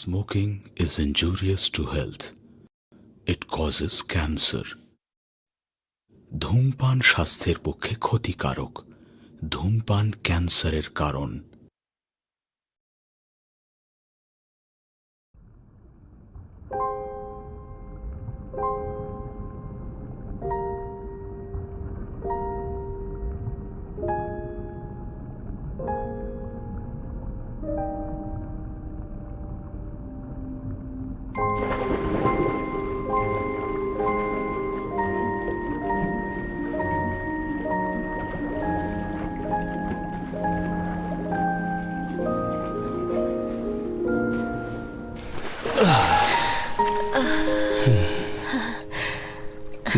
Smoking is injurious to health. It causes cancer. ধূমপান স্বাস্থ্যের পক্ষে ক্ষতিকারক। ধূমপান ক্যান্সারের কারণ।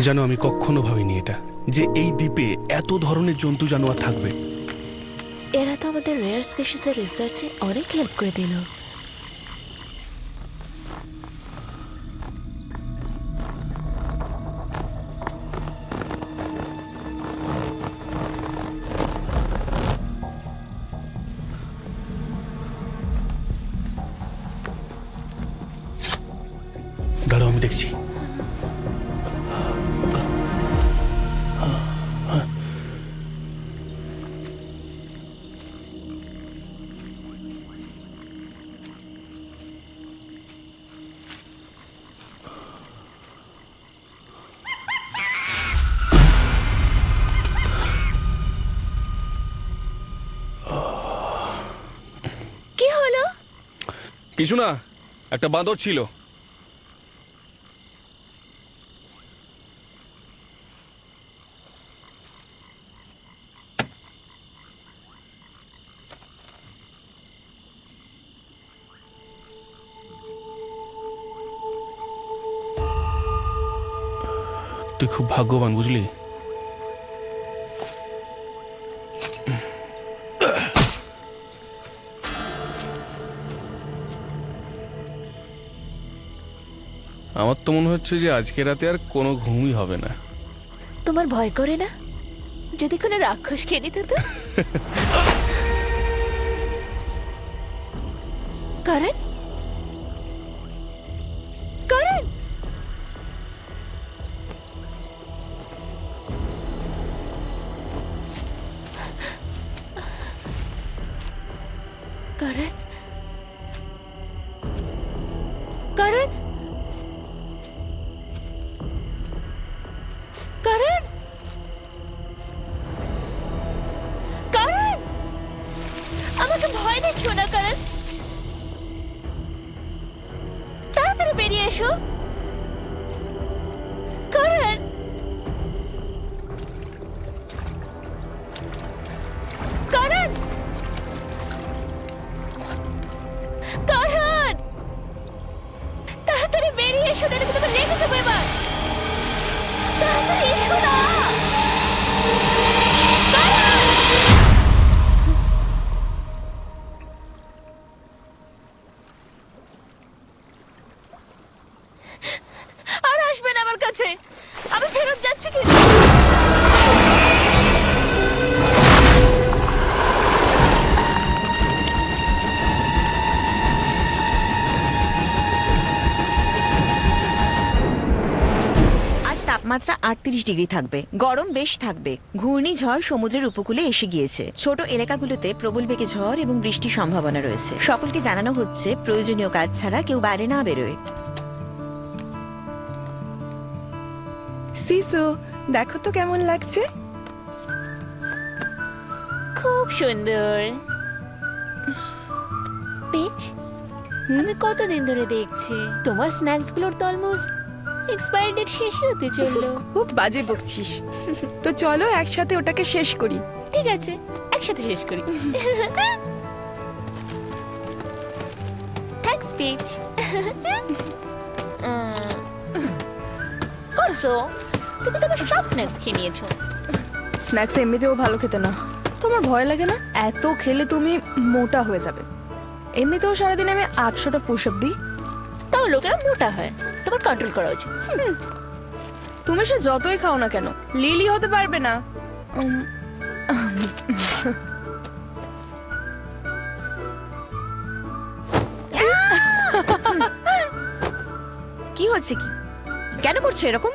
জানো, আমি কখনো ভাবিনি এটা যে এই দ্বীপে এত ধরনের জন্তু জানোয়ার থাকবে। এরা তো আমাদের রেয়ার স্পেসিসের রিসার্চে অনেক হেল্প করে দিল। দাঁড়াও, আমি দেখছি। কি হলো? কিছু না, একটা বাঁদর ছিল। তুই খুব ভাগ্যবান, বুঝলি? আমার তো মনে হচ্ছে যে আজকে রাতে আর কোনো ঘুমই হবে না। তোমার ভয় করে না যদি কোনো রাক্ষস খেয়ে নিত তো? করেন করেন করেন করেন করেন করেন, আমাকে ভয় দেখিও না করেন। তাড়াতাড়ি বেরিয়ে এসো করেন। করেন করেন, তাড়াতাড়ি বেরিয়ে এসো, নাহলে তুমি লেগে যাবো এবার। তাড়াতাড়ি এসো না। আর আসবেন আমার কাছে, আমি ফেরত যাচ্ছি কিন্তু। তাপমাত্রা 38 ডিগ্রি থাকবে, গরম বেশ থাকবে। ঘূর্ণিঝড় সমুদ্রের উপকূলে এসে গিয়েছে। ছোট এলাকাগুলোতে প্রবল বেগে ঝড় এবং বৃষ্টির সম্ভাবনা রয়েছে। সকলকে জানানো হচ্ছে প্রয়োজনীয় কাজ ছাড়া কেউ বাইরে না বেরোয়। সিসু, দেখো তো কেমন লাগছে। খুব সুন্দর। পিচ, আমি কতদিন ধরে দেখছি তোমার স্ন্যাক্স গুলোর তো অলমোস্ট এক্সপায়ারি ডেট শেষ হতে চললো। খুব বাজে বকছিস। তো চলো একসাথে ওটাকে শেষ করি। ঠিক আছে, একসাথে শেষ করি। থ্যাঙ্কস পিচ। করছো, তুমি তো আমার সব স্ন্যাক্স খেয়ে নিয়েছো। স্ন্যাক্স এমনিতেও ভালো খেতে না। তোমার ভয় লাগে না? এত খেলে তুমি মোটা হয়ে যাবে। এমনিতেও সারাদিন আমি 800টা পুশ আপ দিই। তাও লোকেরা মোটা হয়, তোমার কন্ট্রোল করা উচিত। তুমি সে যতই খাও না কেন, লিলি হতে পারবে না। কি হচ্ছে কি? কেন করছো এরকম?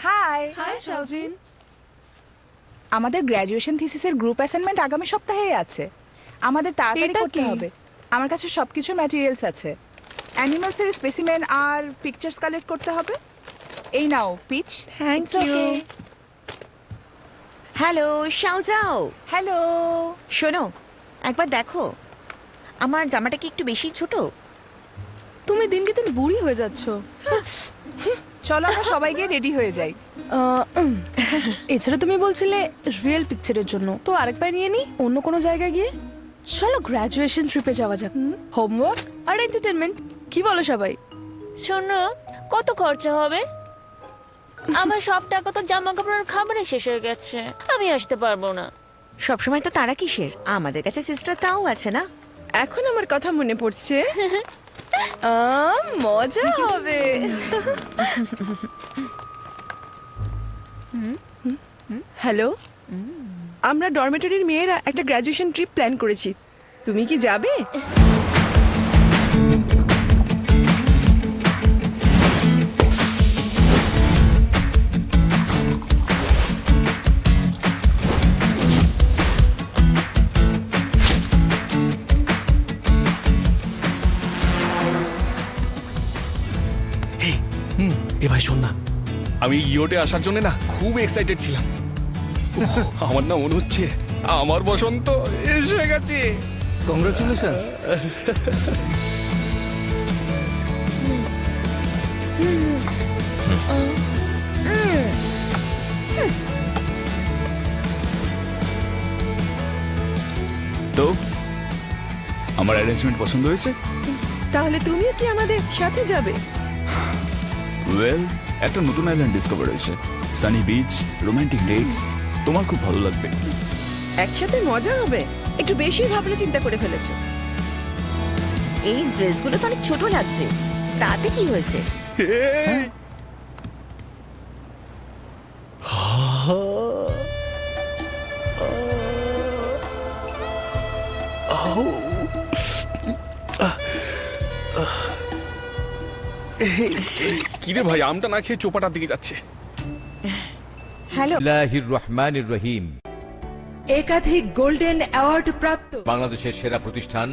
হাই শাওজিন। আমাদের গ্র্যাজুয়েশন থিসিসের গ্রুপ অ্যাসাইনমেন্ট আগামী সপ্তাহেই আছে। আমাদের তাড়াতাড়ি এটা করতে কি? হবে। আমার কাছে সবকিছু ম্যাটেরিয়ালস আছে। অ্যানিমালসের স্পেসিমেন আর পিকচার্স কালেক্ট করতে হবে। এই নাও পিচ। Thank you. হ্যালো শাওজাও, হ্যালো। শোনো একবার দেখো, আমার জামাটা কি একটু বেশি ছোট? তুমি দিনকে দিন বুড়ি হয়ে যাচ্ছ। চলো আমরা সবাই গিয়ে রেডি হয়ে যাই। এছাড়া তুমি বলছিলে রিয়েল পিকচারের জন্য, তো আরেকবার নিয়ে নি অন্য কোনো জায়গায় গিয়ে। চলো গ্র্যাজুয়েশন ট্রিপে যাওয়া যাক। হোমওয়ার্ক আর এন্টারটেনমেন্ট, কি বলো সবাই? শোনো, কত খরচা হবে? আমার সব টাকা তো জামা কাপড় আর খাবারে শেষ হয়ে গেছে, আমি আসতে পারবো না। সবসময় তো তারা কিসের? আমাদের কাছে সিস্টার তাও আছে না? এখন আমার কথা মনে পড়ছে। মজা হবে। হ্যালো, আমরা ডরমেটরির মেয়েরা একটা গ্র্যাজুয়েশন ট্রিপ প্ল্যান করেছি। তুমি কি যাবে? এ ভাই শোন না, আমি ইয়োটে আসার জন্য না খুব এক্সাইটেড ছিলাম। আমার না মনে হচ্ছে আমার বসন্ত এসে গেছে। কংগ্রাচুলেশন। তো আমার অ্যারেঞ্জমেন্ট পছন্দ হয়েছে? তাহলে তুমিও কি আমাদের সাথে যাবে? ওয়েল, একটা নতুন আইল্যান্ড ডিসকভার হয়েছে, সানি বিচ, রোমান্টিক ডেটস, তোমার খুব ভালো লাগবে। একসাথে মজা হবে। একটু বেশি ভাবলে চিন্তা করে ফেলেছো। এই ড্রেসগুলো তো অনেক ছোট লাগছে, তাতে কি হয়েছে? কিরে ভাই, আমটা না খেয়ে চোপাটার দিকে যাচ্ছে। হ্যালো, বিসমিল্লাহির রহমানির রহিম। একাধিক গোল্ডেন অ্যাওয়ার্ড প্রাপ্ত বাংলাদেশের সেরা প্রতিষ্ঠান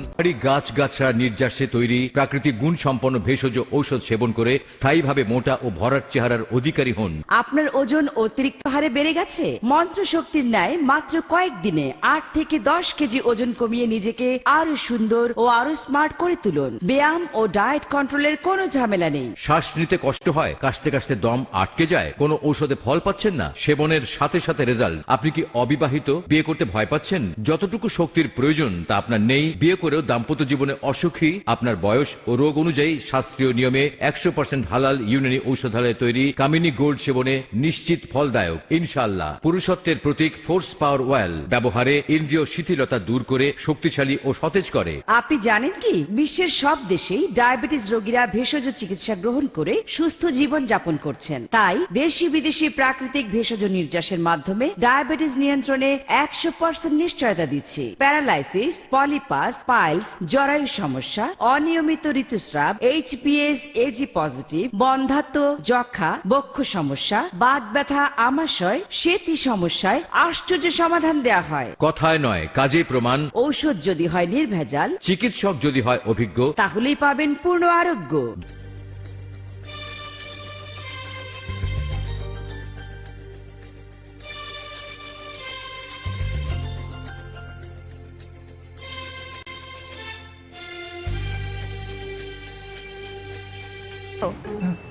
গাছগাছড়া নির্যাসে তৈরি প্রাকৃতিক গুণ সম্পন্ন ভেষজ ঔষধ সেবন করে স্থায়ীভাবে মোটা ও ভরাট চেহারার অধিকারী হন। আপনার ওজন অতিরিক্ত হারে বেড়ে গেছে? মন্ত্র শক্তির ন্যায় মাত্র কয়েকদিনে 8 থেকে 10 কেজি ওজন কমিয়ে নিজেকে আরো সুন্দর ও আরো স্মার্ট করে তুলুন। ব্যায়াম ও ডায়েট কন্ট্রোলের কোনো ঝামেলা নেই। শ্বাস নিতে কষ্ট হয়, কাশতে কাশতে দম আটকে যায়, কোনো ঔষধে ফল পাচ্ছেন না, সেবনের সাথে সাথে রেজাল্ট। আপনি কি অবিবাহিত, বিয়ে করতে ভয় পাচ্ছেন? যতটুকু শক্তির প্রয়োজন তা আপনার নেই, বিয়ে করেও দাম্পত্য জীবনে অসুখী? আপনার বয়স ও রোগ অনুযায়ী শাস্ত্রীয় নিয়মে 100% হালাল ইউনানি ঔষধালয়ে তৈরি কামিনী গোল্ড সেবনে নিশ্চিত ফলদায়ক ইনশাআল্লাহ। পুরুষত্বের প্রতীক ফোর্স পাওয়ার অয়েল ব্যবহারে ইন্দ্রিয় শিথিলতা দূর করে শক্তিশালী ও সতেজ করে। আপনি জানেন কি বিশ্বের সব দেশেই ডায়াবেটিস রোগীরা ভেষজ চিকিৎসা গ্রহণ করে সুস্থ জীবন যাপন করছেন। তাই দেশি বিদেশি প্রাকৃতিক ভেষজ নির্যাসের মাধ্যমে ডায়াবেটিস নিয়ন্ত্রণে 100% নিশ্চয়তা দিচ্ছি। প্যারালাইসিস, পলিপাস, পাইলস, জরায়ু সমস্যা, অনিয়মিত ঋতুস্রাব, এইচপিএস, এজি পজিটিভ, বন্ধ্যাত্ব, যক্ষা, বক্ষ সমস্যা, বাত ব্যথা, আমাশয়, সেতি সমস্যায় আশ্চর্য সমাধান দেয়া হয়। কথায় নয়, কাজে প্রমাণ। ঔষধ যদি হয় নির্ভেজাল, চিকিৎসক যদি হয় অভিজ্ঞ, তাহলেই পাবেন পূর্ণ আরোগ্য।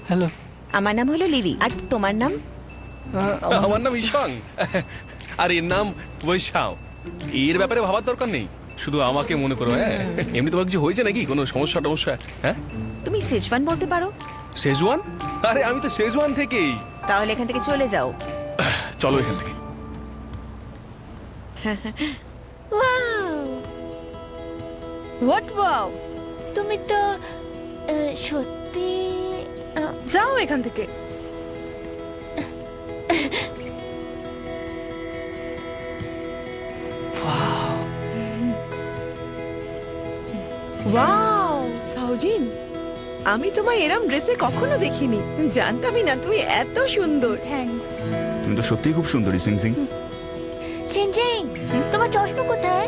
হ্যালো, আমার নাম হলো লিলি, আর তোমার নাম? আমার নাম ঈশান, আর এর নাম বৈশাও। এর ব্যাপারে ভাবার দরকার নেই, শুধু আমাকে মনে করো। হ্যাঁ, এমনি তোমার কিছু হয়েছে নাকি, কোনো সমস্যা টমস্যা? হ্যাঁ, তুমি সেজওয়ান বলতে পারো? শেজওয়ান? আরে আমি তো শেজওয়ান থেকেই। তাহলে এখান থেকে চলে যাও। চলো এখান থেকে। Wow, what wow! তুমি তো সত্যি যাও এখান থেকে। ওয়াও সাউজিন, আমি তোমায় এরম ড্রেসে কখনো দেখিনি। জানতামই না তুমি এত সুন্দর। থ্যাঙ্কস। তুমি তো সত্যিই খুব সুন্দরী সিং সিং। সিনজিং, তোমার চশমা কোথায়?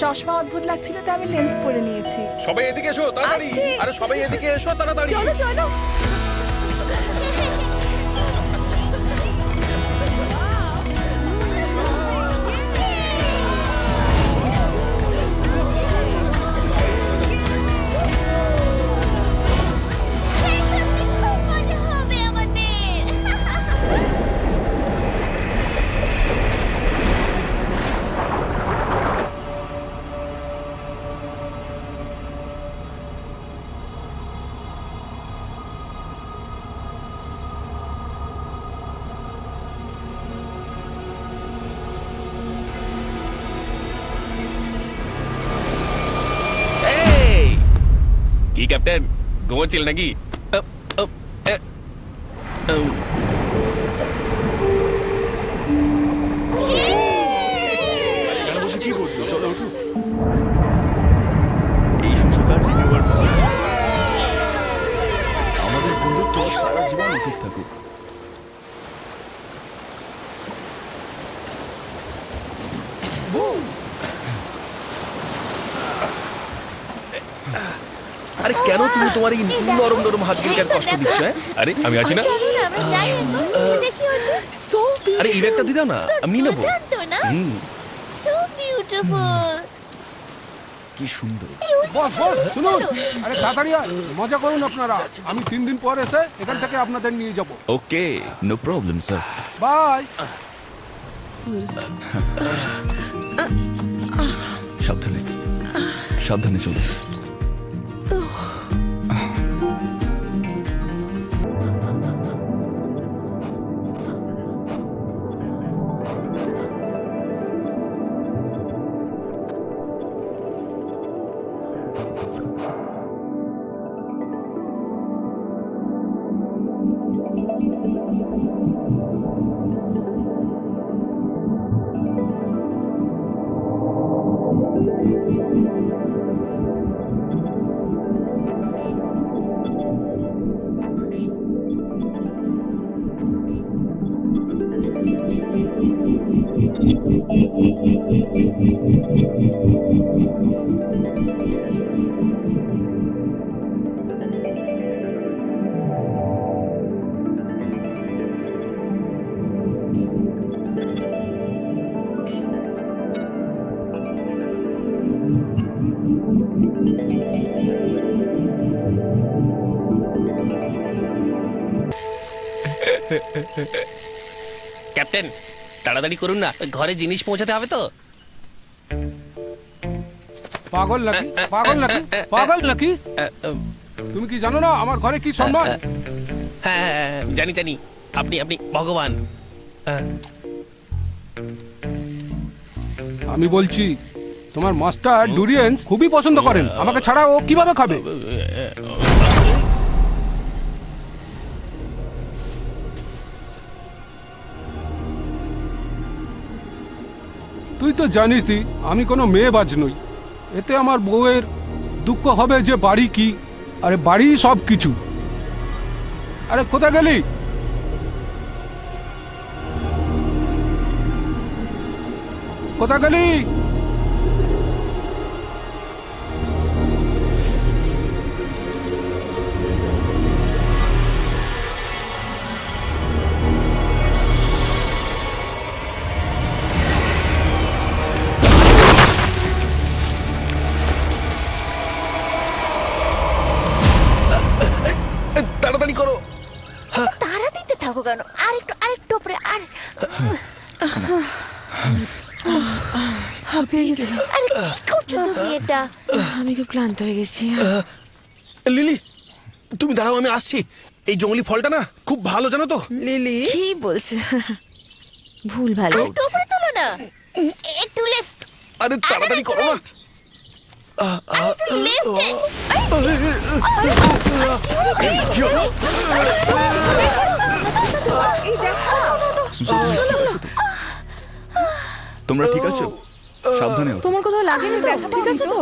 চশমা অদ্ভুত লাগছিল তাই আমি লেন্স পরে নিয়েছি। সবাই এদিকে এসো তাড়াতাড়ি। আসছি। আরে সবাই এদিকে এসো তাড়াতাড়ি। চলো চলো। খুব মজা হবে আমাদের। এই, কি ক্যাপ্টেন ঘুমোচ্ছিল নাকি? আপ, আপ, এ, আম। এখানে বসে কি করছো? চলো ওঠো। এই সুযোগ আর দ্বিতীয়বার পাওয়া যায় না। আমাদের বন্ধুত্ব সারা জীবন অটুট থাকুক। আরে কেন তুমি তোমার এই নরম নরম হাত দিয়ে কষ্ট দিচ্ছ? হ্যাঁ? আরে আমি আছি না। চলো না, আমরা যাই এখন। দেখি ওটা। সো আরে এই ব্যাগটা দিয়ে দাও না, আমি নিয়ে নেবো। জানতো না? So beautiful. কি সুন্দর। বস বস শুনুন, আরে তাড়াতাড়ি আয়, মজা করুন আপনারা। আমি 3 দিন পর এসে এখান থেকে আপনাদের নিয়ে যাব। ওকে, নো প্রবলেম স্যার। বাই। সাবধানে সাবধানে চলো। ক্যাপ্টেন তাড়াতাড়ি করুন না, ঘরে জিনিস পৌঁছাতে হবে তো। পাগল নাকি? পাগল নাকি? পাগল নাকি? তুমি কি জানো না আমার ঘরে কি সম্মান? হ্যাঁ জানি জানি, আপনি আপনি ভগবান। আমি বলছি তোমার মাস্টার ডুরিয়েন খুবই পছন্দ করেন, আমাকে ছাড়া ও কিভাবে খাবে? তুই তো জানিসই আমি কোনো মেয়েবাজ নই। এতে আমার বউয়ের দুঃখ হবে যে বাড়ি কি, আরে বাড়ি সব কিছু। আরে কোথায় গেলি? কোথায় গেলি? তাড়াতাড়ি করো। তারা দিতে থাকো কেন? আরেকটু উপরে আর হাঁপিয়ে গেছি। আরে কি করছো তুমি এটা? আমি খুব ক্লান্ত হয়ে গেছি। লিলি তুমি দাঁড়াও, আমি আসছি। এই জঙ্গলি ফলটা না খুব ভালো, জানো তো। লিলি কি বলছে? ভুল ভালো একটু উপরে তোলো না, একটু লেফট। আরে তাড়াতাড়ি করো না। লেফটে। কি হলো? সুসু, তুমি ঠিক আছো তো? তোমরা ঠিক আছো? সাবধানে ওঠো। তোমার কোথাও লাগেনি তো? ঠিক আছে তো?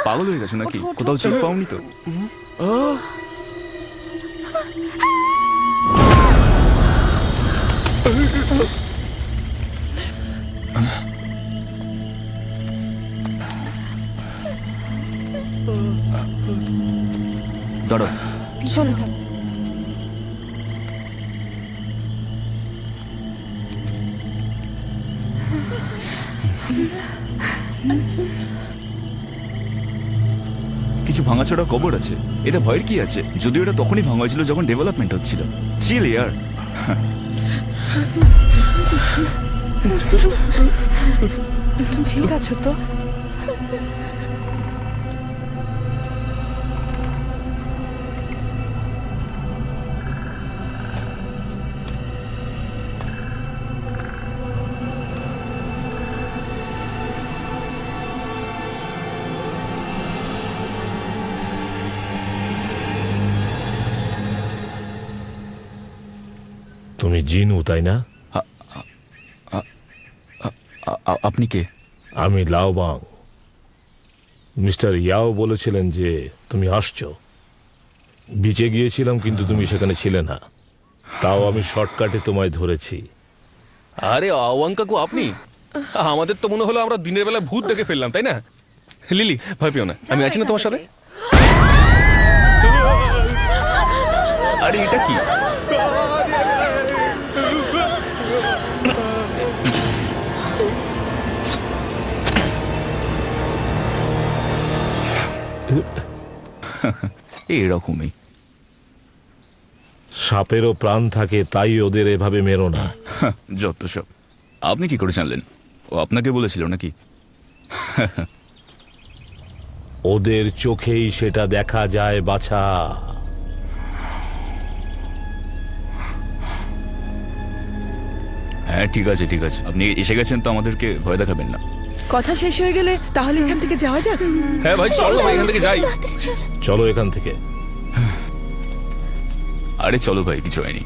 পাগল হয়ে গেছো নাকি? কোথাও চেক পাওনি তো? দাঁড়াও, শোনো, কিছু ভাঙাচোরা কবর আছে, এতে ভয়ের কি আছে? যদিও এটা তখনই ভাঙা হয়েছিল যখন ডেভেলপমেন্ট হচ্ছিল। চিল ইয়ার। তুমি ঠিক আছো তো? তুমি জিনু, তাই না? আপনি কে? আমি লাওবাং। মিস্টার ইয়াও বলেছিলেন যে তুমি আসছো। বিচে গিয়েছিলাম কিন্তু তুমি সেখানে ছিলে না, তাও আমি শর্টকাটে তোমায় ধরেছি। আরে আওয়াং কাকু, আপনি? আমাদের তো মনে হলো আমরা দিনের বেলা ভূত দেখে ফেললাম, তাই না? লিলি, ভয় পেও না, আমি আছি না তোমার সাথে। আরে এটা কি? এরকমই। সাপেরও প্রাণ থাকে, তাই ওদের এভাবে মেরো না। যত সব। আপনি কি করে জানলেন? ও আপনাকে বলেছিল নাকি? ওদের চোখেই সেটা দেখা যায় বাছা। হ্যাঁ ঠিক আছে ঠিক আছে, আপনি এসে গেছেন তো আমাদেরকে ভয় দেখাবেন না। কথা শেষ হয়ে গেলে তাহলে এখান থেকে যাওয়া যাক। হ্যাঁ ভাই, চলো ভাই, এখান থেকে যাই। চলো এখান থেকে। আরে চলো ভাই, কিছু হয়নি।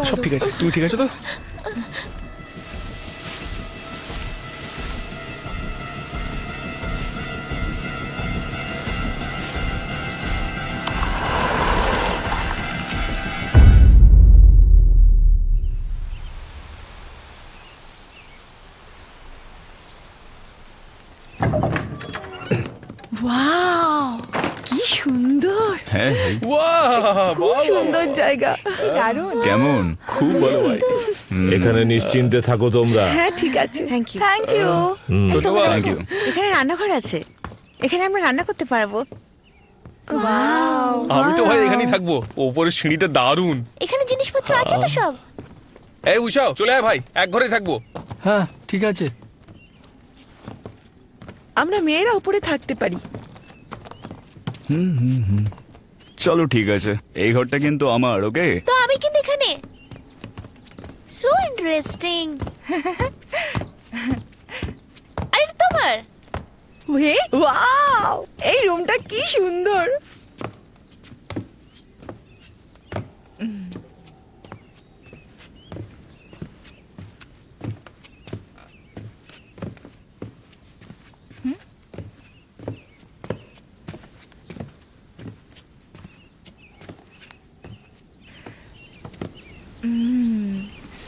সব ঠিক আছে, তুমি ঠিক আছো তো? ওয়াও, কি সুন্দর! হ্যাঁ খুব সুন্দর জায়গা। দারুণ। কেমন? খুব ভালো ভাই। এখানে নিশ্চিন্তে থাকো তোমরা। হ্যাঁ ঠিক আছে। Thank you. Thank you. Thank you. এখানে রান্নাঘর আছে, এখানে আমরা রান্না করতে পারবো। আমি তো ভাই এখানেই থাকবো, ওপরে সিঁড়িটা দারুণ। এখানে জিনিসপত্র আছে তো সব? এই উষাও, চলে আয় ভাই, এক ঘরেই থাকবো। হ্যাঁ ঠিক আছে। আমরা মেয়েরা উপরে থাকতে পারি। চলো ঠিক আছে, এই ঘরটা কিন্তু আমার। ওকে, তো আমি কিন্তু এখানে। So interesting. আরে এটা তোমার? ওয়াও, এই রুমটা কি সুন্দর!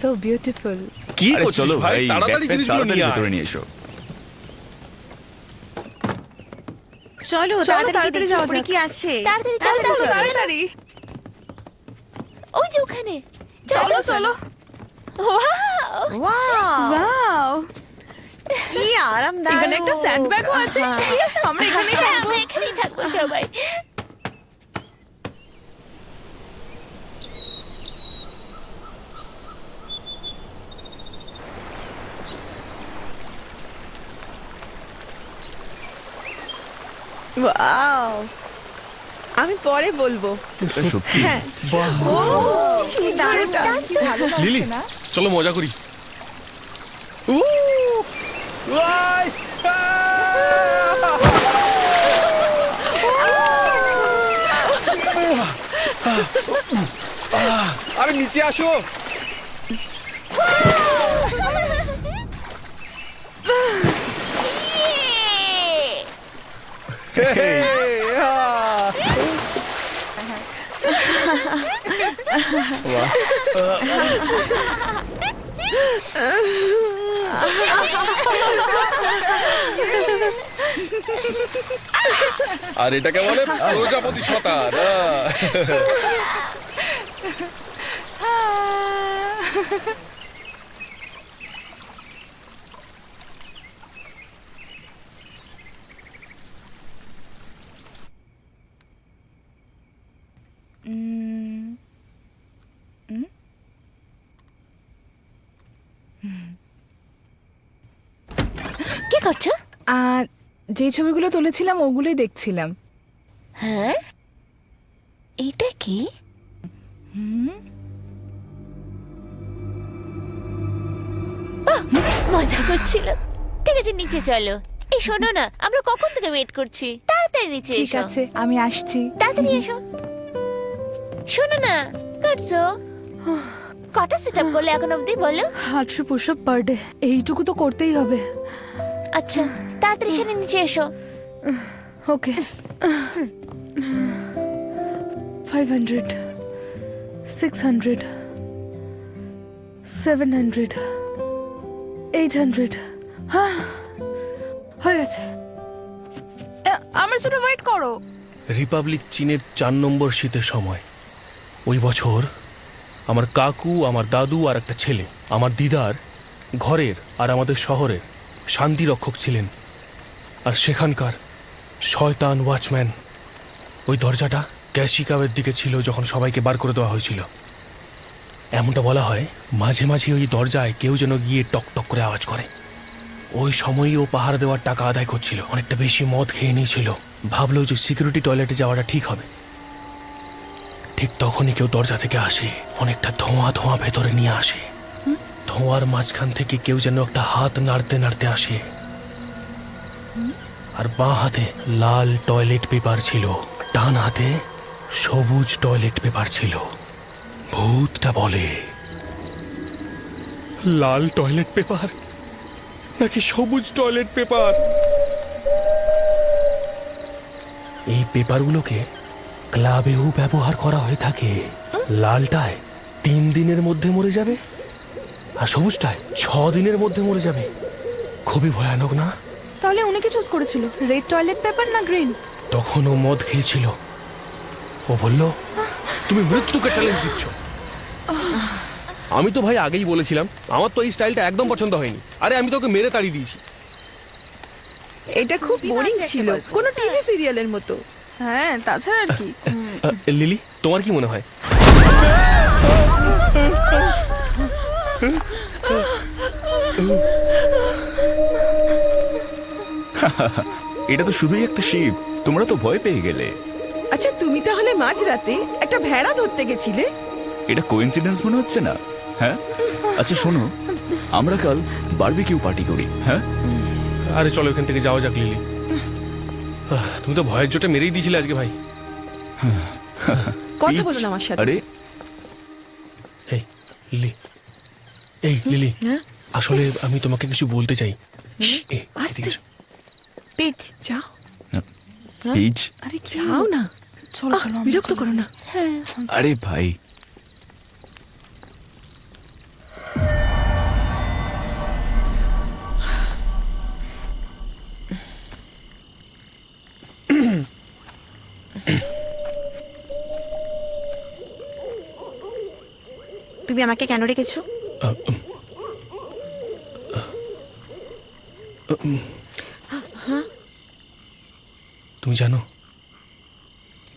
So beautiful. কি আরে করছিস চলো ভাই, ভাই, তাড়াতাড়ি ব্যাগ জিনিসগুলো তাড়াতাড়ি নিয়ে আয়। ভেতরে নিয়ে এসো। চলো তাড়াতাড়ি তাড়াতাড়ি দেখি যাওয়া উপরে যাক। কি আছে। তাড়াতাড়ি চলো, চলো, তাড়াতাড়ি। ওই যে ওখানে। চলো চলো। ওয়াও, ওয়াও, কি আরামদায়ক! এখানে একটা স্যান্ডব্যাগও আছে। আমরা এখানেই হ্যাঁ, থাকবো। আমরা এখানেই থাকবো সবাই। ওয়াও, আমি পরে বলবো। সত্যি হ্যাঁ, ও কি দারুণ! ভালো লিলি, লাগছে না? চলো মজা করি। আরে নিচে আসো। আর এটাকে বলে প্রজাপতি সাঁতার। কি করছো? যে ছবিগুলো তুলেছিলাম ওগুলোই দেখছিলাম। হ্যাঁ, এটা কি? মজা করছিল। ঠিক আছে, নিচে চলো। এই শোনো না, আমরা কখন থেকে ওয়েট করছি, তাড়াতাড়ি নিচে ঠিক এসো। আছে, আমি আসছি। তাড়াতাড়ি এসো। শোনো না, করছো কটা সেট আপ করলে এখন অবধি বলো? 800 পুশ আপ পার ডে, এইটুকু তো করতেই হবে। আচ্ছা, তাড়াতাড়ি সেরে নিচে এসো। ওকে। 500, 600, 700, 800। হয়ে গেছে। আমার জন্য ওয়েট করো। রিপাবলিক চীনের 4 নম্বর শীতের সময় ওই বছর আমার কাকু, আমার দাদু আর একটা ছেলে আমার দিদার ঘরের আর আমাদের শহরের শান্তি রক্ষক ছিলেন। আর সেখানকার শয়তান ওয়াচম্যান ওই দরজাটা ক্যাশিকাওয়ের দিকে ছিল যখন সবাইকে বার করে দেওয়া হয়েছিল। এমনটা বলা হয় মাঝে মাঝে ওই দরজায় কেউ যেন গিয়ে টক টক করে আওয়াজ করে। ওই সময়ই ও পাহাড় দেওয়ার টাকা আদায় করছিল, অনেকটা বেশি মদ খেয়ে নিয়েছিল। ভাবলো যে সিকিউরিটি টয়লেটে যাওয়াটা ঠিক হবে। ঠিক তখনই কেউ দরজা থেকে আসে, অনেকটা ধোঁয়া ধোঁয়া ভেতরে নিয়ে আসে। ধোঁয়ার মাঝখান থেকে কেউ যেন একটা হাত নাড়তে নাড়তে আসে, আর বাঁ হাতে লাল টয়লেট পেপার ছিল, ডান হাতে সবুজ টয়লেট পেপার ছিল। ভূতটা বলে, লাল টয়লেট পেপার নাকি সবুজ টয়লেট পেপার? এই পেপারগুলোকে ক্লাবেও ব্যবহার করা হয়ে থাকে। লালটায় 3 দিনের মধ্যে মরে যাবে, আর সবুজটায় 6 দিনের মধ্যে মরে যাবে। খুবই ভয়ানক না? তাহলে উনি কি চুজ করেছিল, রেড টয়লেট পেপার না গ্রিন? তখন ও মদ খেয়েছিল। ও বলল, তুমি মৃত্যুকে চ্যালেঞ্জ দিচ্ছ। আমি তো ভাই আগেই বলেছিলাম আমার তো এই স্টাইলটা একদম পছন্দ হয়নি। আরে আমি তোকে মেরে তাড়িয়ে দিয়েছি। এটা খুব বোরিং ছিল, কোনো টিভি সিরিয়ালের মতো। হ্যাঁ, তাছাড়া আর কি। লিলি, তোমার কি মনে হয়? এটা তো শুধুই একটা শিপ, তোমরা তো ভয় পেয়ে গেলে। আচ্ছা, তুমি তাহলে মাঝরাতে একটা ভেড়া ধরতে গেছিলে? এটা কোইন্সিডেন্স মনে হচ্ছে না? হ্যাঁ, আচ্ছা শোনো, আমরা কাল বারবিকিউ পার্টি করি। হ্যাঁ, আরে চলো এখান থেকে যাওয়া যাক লিলি। তুমি তো ভয়ের জোটে মেরেই দিয়েছিলে আজকে ভাই। কথা বলুন আমার সাথে। আরে এই লিলি, এই লিলি, আসলে আমি তোমাকে কিছু বলতে চাই। আস্তে পেজ যাও। পিচ, আরে যাও না, চলো চলো, বিরক্ত করো না। হ্যাঁ, আরে ভাই তুমি আমাকে কেন রেখেছো? তুমি জানো,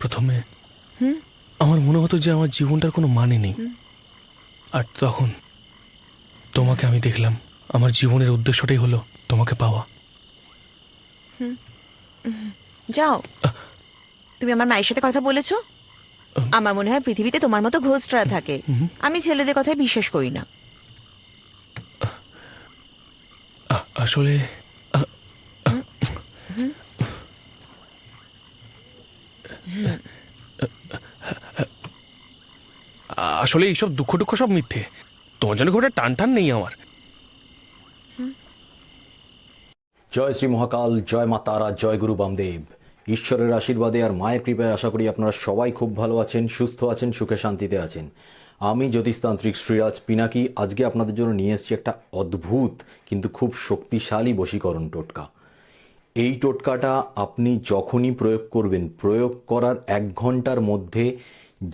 প্রথমে আমার মনে হতো যে আমার জীবনটার কোনো মানে নেই। আর তখন তোমাকে আমি দেখলাম। আমার জীবনের উদ্দেশ্যটাই হলো তোমাকে পাওয়া। যাও, তুমি আমার মায়ের সাথে কথা বলেছো? আমার মনে হয় পৃথিবীতে তোমার মতো ঘোষরা থাকে। আমি ছেলেদের কথায় বিশ্বাস করি না। আসলে আসলে এইসব দুঃখ টুক্ষ সব মিথ্যে। তোমার জন্য খুব একটা টান টান নেই আমার। জয় শ্রী মহাকাল, জয় মা তারা, জয় গুরু বামদেব। ঈশ্বরের আশীর্বাদে আর মায়ের কৃপায় আশা করি আপনারা সবাই খুব ভালো আছেন, সুস্থ আছেন, সুখে শান্তিতে আছেন। আমি জ্যোতিষতান্ত্রিক শ্রীরাজ পিনাকি আজকে আপনাদের জন্য নিয়ে এসেছি একটা অদ্ভুত কিন্তু খুব শক্তিশালী বশীকরণ টোটকা। এই টোটকাটা আপনি যখনই প্রয়োগ করবেন, প্রয়োগ করার 1 ঘন্টার মধ্যে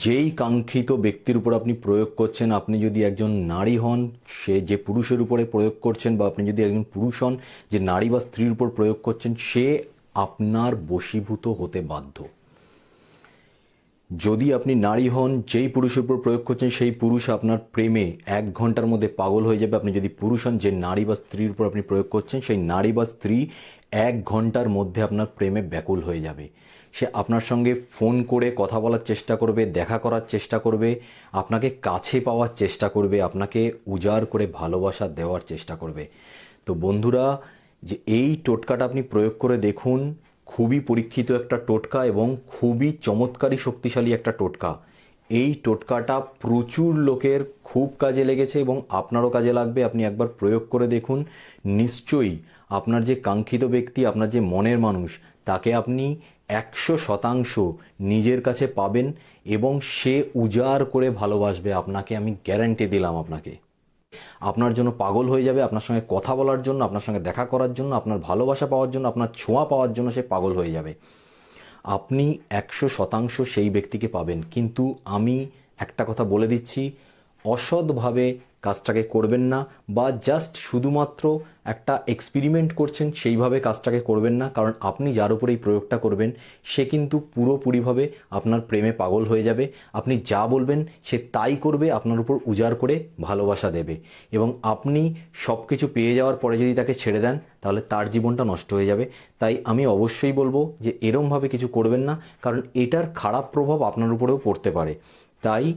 যেই কাঙ্ক্ষিত ব্যক্তির উপর আপনি প্রয়োগ করছেন, আপনি যদি একজন নারী হন সে যে পুরুষের উপরে প্রয়োগ করছেন, বা আপনি যদি একজন পুরুষ হন যে নারী বা স্ত্রীর উপর প্রয়োগ করছেন, সে আপনার বশীভূত হতে বাধ্য। যদি আপনি নারী হন, যেই পুরুষের উপর প্রয়োগ করছেন সেই পুরুষ আপনার প্রেমে 1 ঘন্টার মধ্যে পাগল হয়ে যাবে। আপনি যদি পুরুষ হন, যে নারী বা স্ত্রীর উপর আপনি প্রয়োগ করছেন সেই নারী বা স্ত্রী 1 ঘন্টার মধ্যে আপনার প্রেমে ব্যাকুল হয়ে যাবে। সে আপনার সঙ্গে ফোন করে কথা বলার চেষ্টা করবে, দেখা করার চেষ্টা করবে, আপনাকে কাছে পাওয়ার চেষ্টা করবে, আপনাকে উজাড় করে ভালোবাসা দেওয়ার চেষ্টা করবে। তো বন্ধুরা, যে এই টোটকাটা আপনি প্রয়োগ করে দেখুন, খুবই পরীক্ষিত একটা টোটকা এবং খুবই চমৎকারী শক্তিশালী একটা টোটকা। এই টোটকাটা প্রচুর লোকের খুব কাজে লেগেছে এবং আপনারও কাজে লাগবে। আপনি একবার প্রয়োগ করে দেখুন, নিশ্চয়ই আপনার যে কাঙ্ক্ষিত ব্যক্তি, আপনার যে মনের মানুষ, তাকে আপনি 100% নিজের কাছে পাবেন এবং সে উজাড় করে ভালোবাসবে আপনাকে। আমি গ্যারান্টি দিলাম আপনাকে। আপনার জন্য পাগল হয়ে যাবে, আপনার সঙ্গে কথা বলার জন্য, আপনার সঙ্গে দেখা করার জন্য, আপনার ভালোবাসা পাওয়ার জন্য, আপনার ছোঁয়া পাওয়ার জন্য সে পাগল হয়ে যাবে। আপনি 100% সেই ব্যক্তিকে পাবেন। কিন্তু আমি একটা কথা বলে দিচ্ছি, অসৎভাবে কাজটাকে করবেন না, বা জাস্ট শুধুমাত্র একটা এক্সপেরিমেন্ট করছেন সেইভাবে কাজটাকে করবেন না। কারণ আপনি যার উপরে এই প্রয়োগটা করবেন সে কিন্তু পুরোপুরিভাবে আপনার প্রেমে পাগল হয়ে যাবে। আপনি যা বলবেন সে তাই করবে, আপনার উপর উজাড় করে ভালোবাসা দেবে। এবং আপনি সব কিছু পেয়ে যাওয়ার পরে যদি তাকে ছেড়ে দেন, তাহলে তার জীবনটা নষ্ট হয়ে যাবে। তাই আমি অবশ্যই বলবো যে এরমভাবে কিছু করবেন না, কারণ এটার খারাপ প্রভাব আপনার উপরেও পড়তে পারে। তাই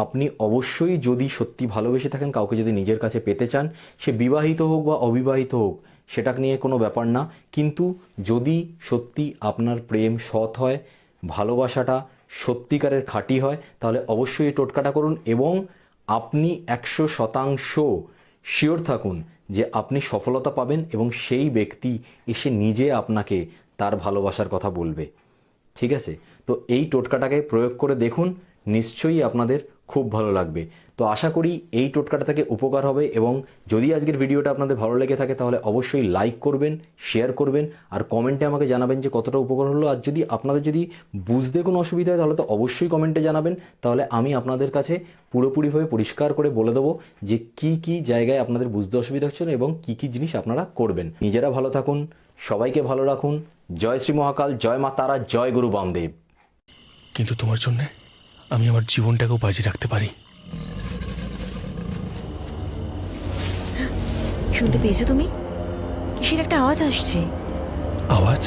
আপনি অবশ্যই, যদি সত্যি ভালোবেসে থাকেন, কাউকে যদি নিজের কাছে পেতে চান, সে বিবাহিত হোক বা অবিবাহিত হোক, সেটা নিয়ে কোনো ব্যাপার না। কিন্তু যদি সত্যি আপনার প্রেম সৎ হয়, ভালোবাসাটা সত্যিকারের খাঁটি হয়, তাহলে অবশ্যই এই টোটকাটা করুন এবং আপনি 100% শিওর থাকুন যে আপনি সফলতা পাবেন এবং সেই ব্যক্তি এসে নিজে আপনাকে তার ভালোবাসার কথা বলবে। ঠিক আছে? তো এই টোটকাটাকে প্রয়োগ করে দেখুন, নিশ্চয়ই আপনাদের খুব ভালো লাগবে। তো আশা করি এই টোটকাটা থেকে উপকার হবে এবং যদি আজকের ভিডিওটা আপনাদের ভালো লেগে থাকে তাহলে অবশ্যই লাইক করবেন, শেয়ার করবেন আর কমেন্টে আমাকে জানাবেন যে কতটা উপকার হলো। আর যদি আপনাদের যদি বুঝতে কোনো অসুবিধা হয় তাহলে তো অবশ্যই কমেন্টে জানাবেন, তাহলে আমি আপনাদের কাছে পুরোপুরিভাবে পরিষ্কার করে বলে দেবো যে কি কি জায়গায় আপনাদের বুঝতে অসুবিধা হচ্ছে এবং কি কি জিনিস আপনারা করবেন। নিজেরা ভালো থাকুন, সবাইকে ভালো রাখুন। জয় শ্রী মহাকাল, জয় মা তারা, জয় গুরু বামদেব। কিন্তু তোমার জন্য আমি আমার জীবনটাকেও বাজি রাখতে পারি। শুনতে পেয়েছো তুমি? কিসের একটা আওয়াজ আসছে। আওয়াজ?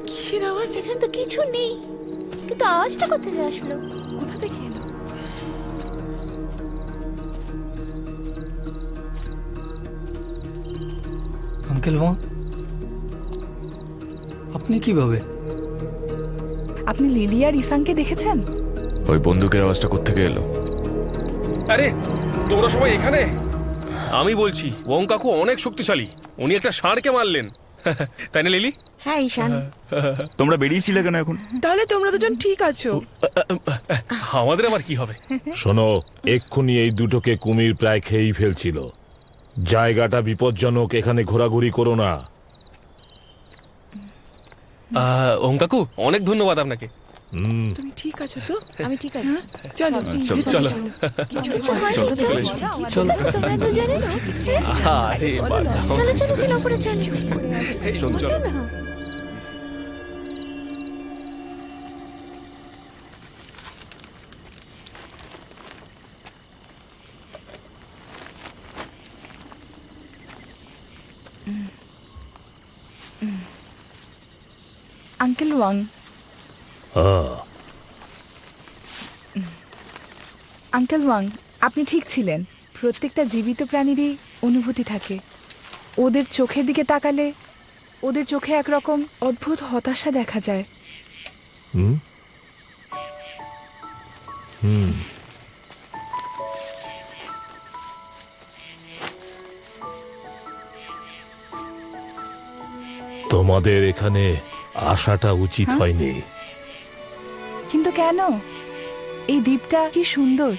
কিসের আওয়াজ? এখানে তো কিছু নেই, কিন্তু আওয়াজটা কোথা থেকে আসলো? কোথা থেকে এলো? আঙ্কেল ওয়াং, আপনি কিভাবে? আপনি লিলি আর ইসানকে দেখেছেন? ওই বন্দুকের আওয়াজটা কোত্থেকে এলো? আরে তোমরা সবাই এখানে? আমি বলছি ওং কাকু অনেক শক্তিশালী, উনি একটা ষাঁড়কে মারলেন। তাই না লিলি? হ্যাঁ ঈশান। তোমরা বেরিয়েছিলে কেন এখন? তাহলে তোমরা দুজন ঠিক আছো? আমাদের আবার কি হবে? শোনো, এক্ষুনি এই দুটোকে কুমির প্রায় খেয়েই ফেলছিল। জায়গাটা বিপজ্জনক, এখানে ঘোরাঘুরি করো না। ওং কাকু অনেক ধন্যবাদ আপনাকে। তুমি ঠিক আছো তো? আমি ঠিক আছি। চলো চলো। চলো তোমরা দুজনে আরে চলো চলো চলো উপরে চলো। চলো চলো। আঙ্কেল ওয়াং, আঙ্কেল ওয়াং, আপনি ঠিক ছিলেন। প্রত্যেকটা জীবিত প্রাণীরই অনুভূতি থাকে। ওদের চোখের দিকে তাকালে ওদের চোখে একরকম অদ্ভুত হতাশা দেখা যায়। তোমাদের এখানে আসাটা উচিত হয়নি। কিন্তু কেন? এই দ্বীপটা কি সুন্দর।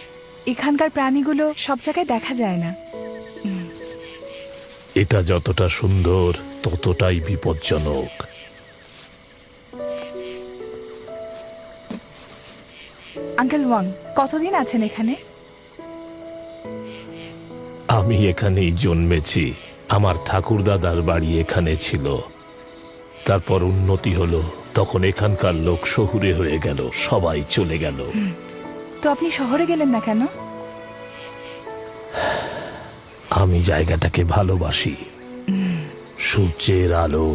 এখানকার প্রাণীগুলো সব জায়গায় দেখা যায় না। এটা যতটা সুন্দর ততটাই বিপজ্জনক। আঙ্কেল ওয়াং, কতদিন আছেন এখানে? আমি এখানেই জন্মেছি। আমার ঠাকুরদাদার বাড়ি এখানে ছিল। তারপর উন্নতি হলো, তখন এখানকার লোক শহুরে হয়ে গেল, সবাই চলে গেল। তো আপনি শহরে গেলেন না কেন? আমি জায়গাটাকে ভালোবাসি। সূর্যের আলো,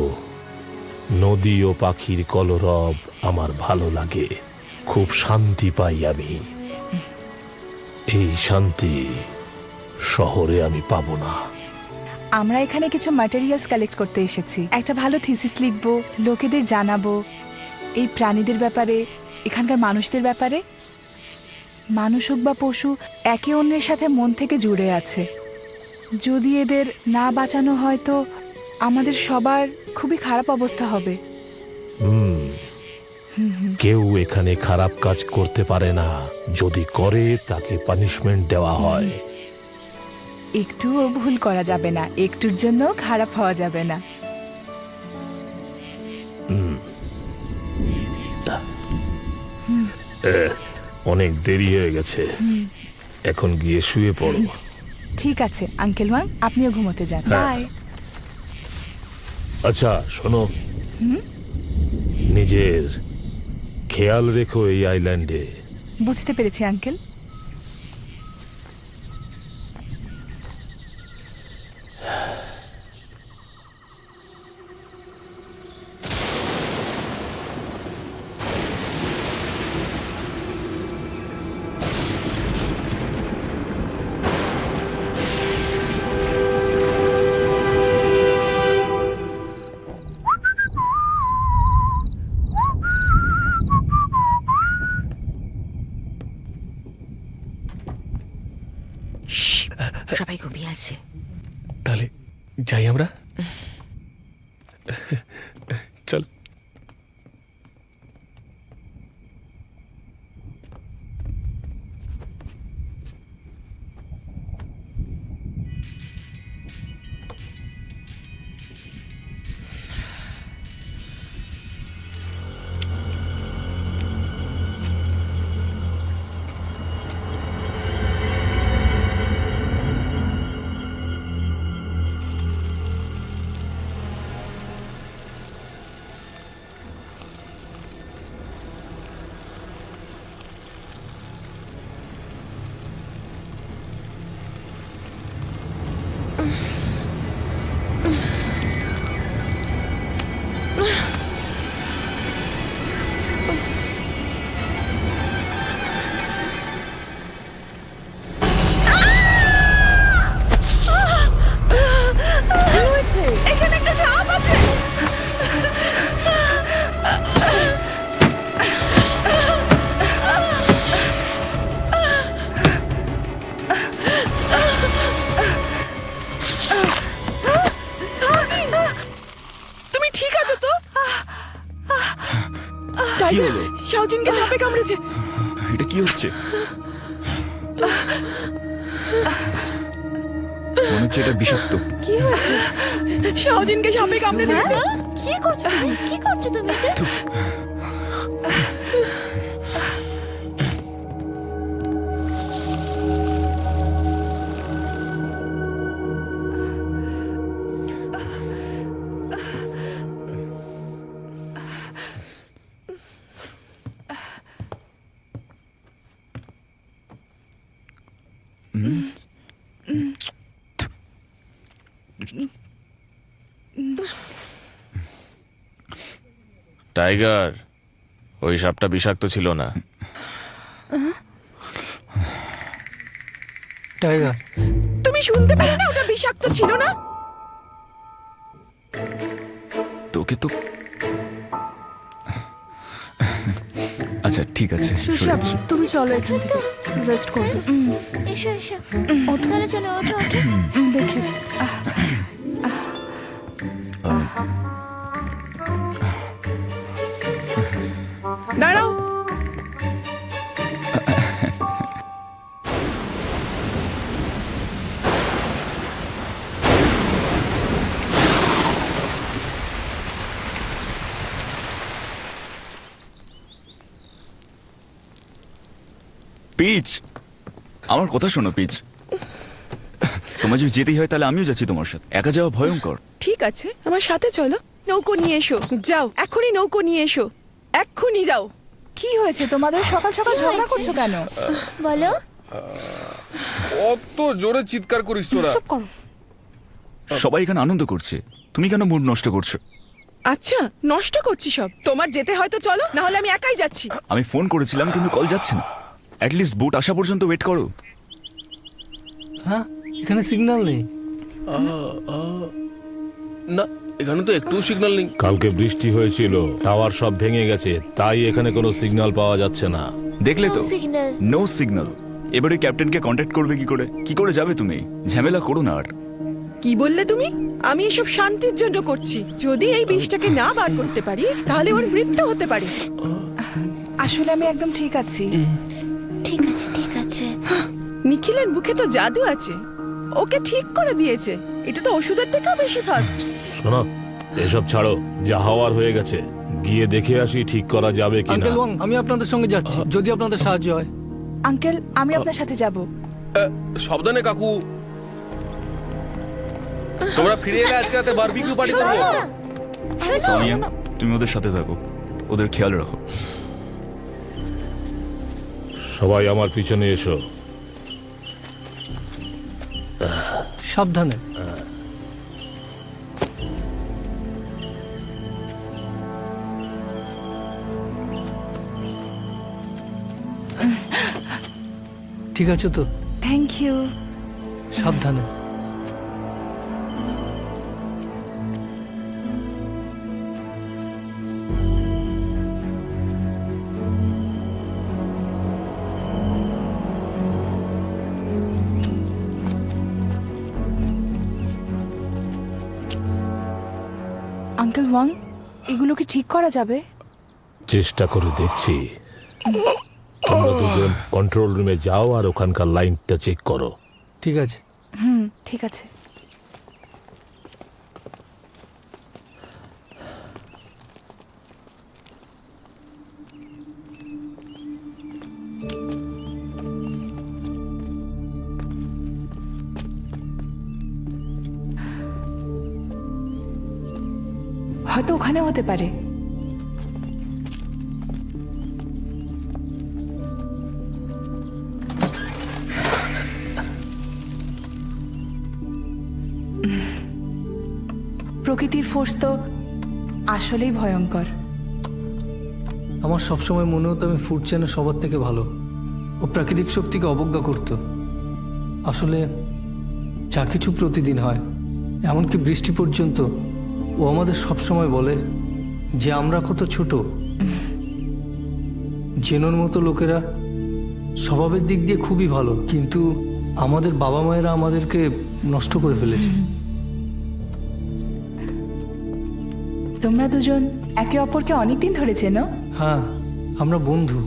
নদী ও পাখির কলরব আমার ভালো লাগে। খুব শান্তি পাই আমি। এই শান্তি শহরে আমি পাবো না। আমরা এখানে কিছু ম্যাটেরিয়ালস কালেক্ট করতে এসেছি। একটা ভালো থিসিস লিখবো, লোকেদের জানাবো এই প্রাণীদের ব্যাপারে, এখানকার মানুষদের ব্যাপারে। মানুষ হোক বা পশু, একে অন্যের সাথে মন থেকে জুড়ে আছে। যদি এদের না বাঁচানো হয় তো আমাদের সবার খুবই খারাপ অবস্থা হবে। কেউ এখানে খারাপ কাজ করতে পারে না। যদি করে তাকে পানিশমেন্ট দেওয়া হয়। একটুও ভুল করা যাবে না, একটুর জন্য খারাপ হওয়া যাবে না। অনেক দেরি হয়ে গেছে, এখন গিয়ে শুয়ে পড়ো। ঠিক আছে আঙ্কেল ওয়াং, আপনিও ঘুমোতে যান। বাই। আচ্ছা শোনো, নিজের খেয়াল রেখো এই আইল্যান্ডে। বুঝতে পেরেছি আঙ্কেল। সবাই ঘুমিয়ে আছে। তাহলে যাই আমরা। চল। এখানে একটা সাপ আছে। তুমি ঠিক আছো তো? কি হলো? শাওজিনকে সাপে কামড়েছে। এটা কি হচ্ছে? মনে হচ্ছে এটা বিষাক্ত। কি হয়েছে? শাওজিনকে সাপে কামড়ে দিয়েছে। কি করছো তুমি? কি করছো তুমি? টাইগার, ওই সাপটা বিষাক্ত ছিল না। টাইগার, তুমি শুনতে পেলে না ওটা বিষাক্ত ছিল না? তোকে তো আচ্ছা ঠিক আছে, সুশাব, শুনেছি। তুমি চলো এখান থেকে, রেস্ট করবে। এসো এসো, চলো চলো, ওঠো ওঠো। দেখি দাঁড়াও, পিচ, আমার কথা শোনো পিচ। তোমার যদি যেতেই হয় তাহলে আমিও যাচ্ছি তোমার সাথে। একা যাওয়া ভয়ঙ্কর। ঠিক আছে, আমার সাথে চলো। নৌকো নিয়ে এসো, যাও এখনই নৌকো নিয়ে এসো, এক্ষুনি যাও। কি হয়েছে তোমাদের? সকাল সকাল কি ঝগড়া হয়েছে? করছো কেন? বলো। অত জোরে চিৎকার করিস তোরা। চুপ করো। সবাই এখানে আনন্দ করছে, তুমি কেন মুড নষ্ট করছো? আচ্ছা, নষ্ট করছি সব। তোমার যেতে হয়তো চলো, না হলে আমি একাই যাচ্ছি। আমি ফোন করেছিলাম কিন্তু কল যাচ্ছে না। অ্যাটলিস্ট বোট আসা পর্যন্ত ওয়েট করো। হ্যাঁ, এখানে সিগন্যাল নেই। না, এখানে তো একটু সিগন্যাল নেই। কালকে বৃষ্টি হয়েছিল, টাওয়ার সব ভেঙে গেছে, তাই এখানে কোনো সিগন্যাল পাওয়া যাচ্ছে না। দেখলে তো, সিগন্যাল। No signal. এবারে ক্যাপ্টেনকে কন্ট্যাক্ট করবে কি করে? কি করে যাবে তুমি? ঝামেলা করো না আর। কি বললে তুমি? আমি এসব শান্তির জন্য করছি। যদি এই বিষটাকে না বার করতে পারি তাহলে ওর মৃত্যু হতে পারে। আসলে আমি একদম ঠিক আছি। ঠিক আছে ঠিক আছে। নিখিলের মুখে তো জাদু আছে, ওকে ঠিক করে দিয়েছে। এটা তো ওষুধের থেকেও বেশি ফাস্ট। শোনো, এসব ছাড়ো, যা হওয়ার হয়ে গেছে। গিয়ে দেখে আসি ঠিক করা যাবে কিনা। আঙ্কেল ওয়াং, আমি আপনাদের সঙ্গে যাচ্ছি, যদি আপনাদের সাহায্য হয়। আঙ্কেল, আমি আপনার সাথে যাব। সাবধানে কাকু, তোমরা ফিরে এলে আজকে রাতে বারবিকিউ পার্টি করবো। সোনিয়া, তুমি ওদের সাথে থাকো, ওদের খেয়াল রাখো। সবাই আমার পিছনে এসো। সাবধানে। ঠিক আছে তো? Thank you. সাবধানে। আঙ্কেল ওয়াং, এগুলো কি ঠিক করা যাবে? চেষ্টা করে দেখছি। তোমরা দুজন কন্ট্রোল রুমে যাও আর ওখানকার লাইনটা চেক করো। ঠিক আছে। ঠিক আছে। হয়তো ওখানে হতে পারে। প্রকৃতির ফোর্স তো আসলেই ভয়ঙ্কর। আমার সবসময় মনে হতো আমি ফুড চেনে সবার থেকে ভালো। ও প্রাকৃতিক শক্তিকে অবজ্ঞা করত। আসলে যা কিছু প্রতিদিন হয়, এমনকি বৃষ্টি পর্যন্ত, ও আমাদের সবসময় বলে যে আমরা কত ছোট। জেনোর মতো লোকেরা স্বভাবের দিক দিয়ে খুবই ভালো, কিন্তু আমাদের বাবা মায়েরা আমাদেরকে নষ্ট করে ফেলেছে। তোমরা দুজন একে অপরকে অনেকদিন ধরে চেনো? হ্যাঁ, আমরা বন্ধু।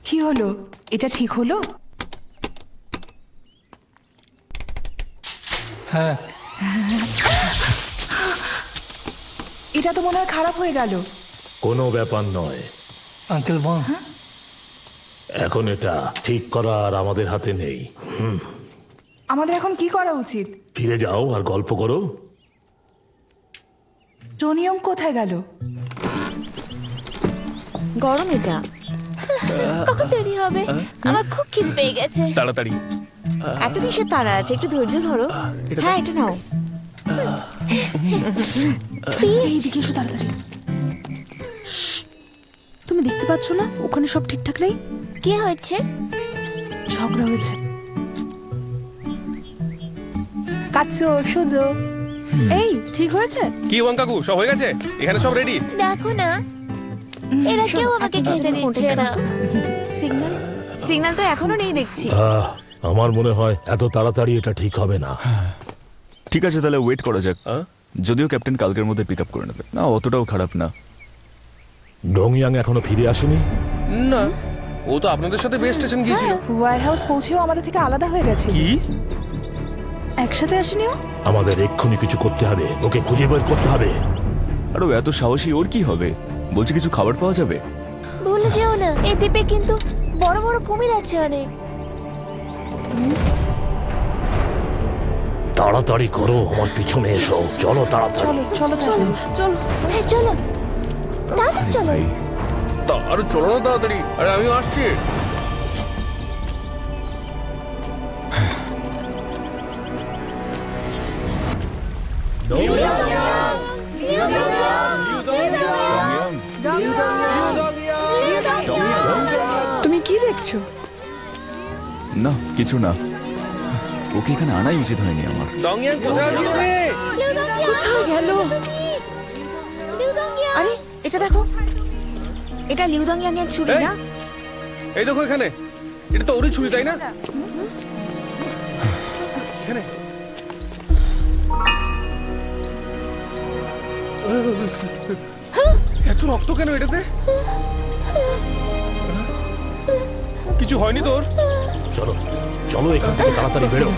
কি হলো? এটা ঠিক হলো? হ্যাঁ, এটা তো মনে হয় খারাপ হয়ে গেল। কোনো ব্যাপার নয়, আঙ্কেল ওয়াং, এখন এটা ঠিক করা আর আমাদের হাতে নেই। আমাদের এখন কি করা উচিত? ফিরে যাও আর গল্প করো। টনিয়ম কোথায় গেল? গরম এটা। কখন তৈরি হবে? আমার খুব খিদে পেয়ে গেছে। তাড়াতাড়ি। এত কিসের তাড়া আছে? একটু ধৈর্য ধরো। হ্যাঁ, এটা নাও। এইদিকে এসো তাড়াতাড়ি। তুমি দেখতে পাচ্ছ না ওখানে সব ঠিকঠাক নেই? কি হয়েছে? ঝগড়া হয়েছে। কাচ্চো, সোজো। এই ঠিক হয়েছে? কি ওয়াং কাকু, সব হয়ে গেছে? এখানে সব রেডি? দেখো না, এরা কেউ আমাকে খেতে দিচ্ছে না। সিগন্যাল সিগন্যাল তো এখনো নেই দেখছি। আমার মনে হয় এত তাড়াতাড়ি এটা ঠিক হবে না। ঠিক আছে, তাহলে ওয়েট করা যাক। যদিও ক্যাপ্টেন কালকের মধ্যে পিক আপ করে নেবে না, অতটাও খারাপ না। ডংয়াং এখনো ফিরে আসেনি? না, ও তো আপনাদের সাথে বেস স্টেশন গিয়েছিল। ওয়্যার হাউস পৌঁছেও আমাদের থেকে আলাদা হয়ে গেছে। কি? একসাথে আসেনি ও? আমাদের এক্ষুনি কিছু করতে হবে, ওকে খুঁজে বের করতে হবে। আর ও এত সাহসী, ওর কি হবে? বলছে কিছু খাবার পাওয়া যাবে। ভুলে যেও না, এই দ্বীপে কিন্তু বড় বড় কুমির আছে অনেক। তাড়াতাড়ি করো, আমার পিছনে এসো। চলো তাড়াতাড়ি। চলো চলো চলো। হ্যাঁ চলো, তাড়াতাড়ি চলো। আরে চলো না তাড়াতাড়ি। আরে আমিও আসছি। তুমি কি দেখছো? না কিছু না, ওকে এখানে আনাই উচিত হয়নি আমার। ডংয়াং কোথায় আছো তুমি? কোথায় গেল? আরে এটা দেখো, এটা লিউদং ইয়াং এর ছুরি না? এই দেখো এখানে, এটা তো ওরই ছুরি তাই না? এখানে এত রক্ত কেন এটাতে? কিছু হয়নি তোর? চলো চলো এখান থেকে তাড়াতাড়ি বেরো।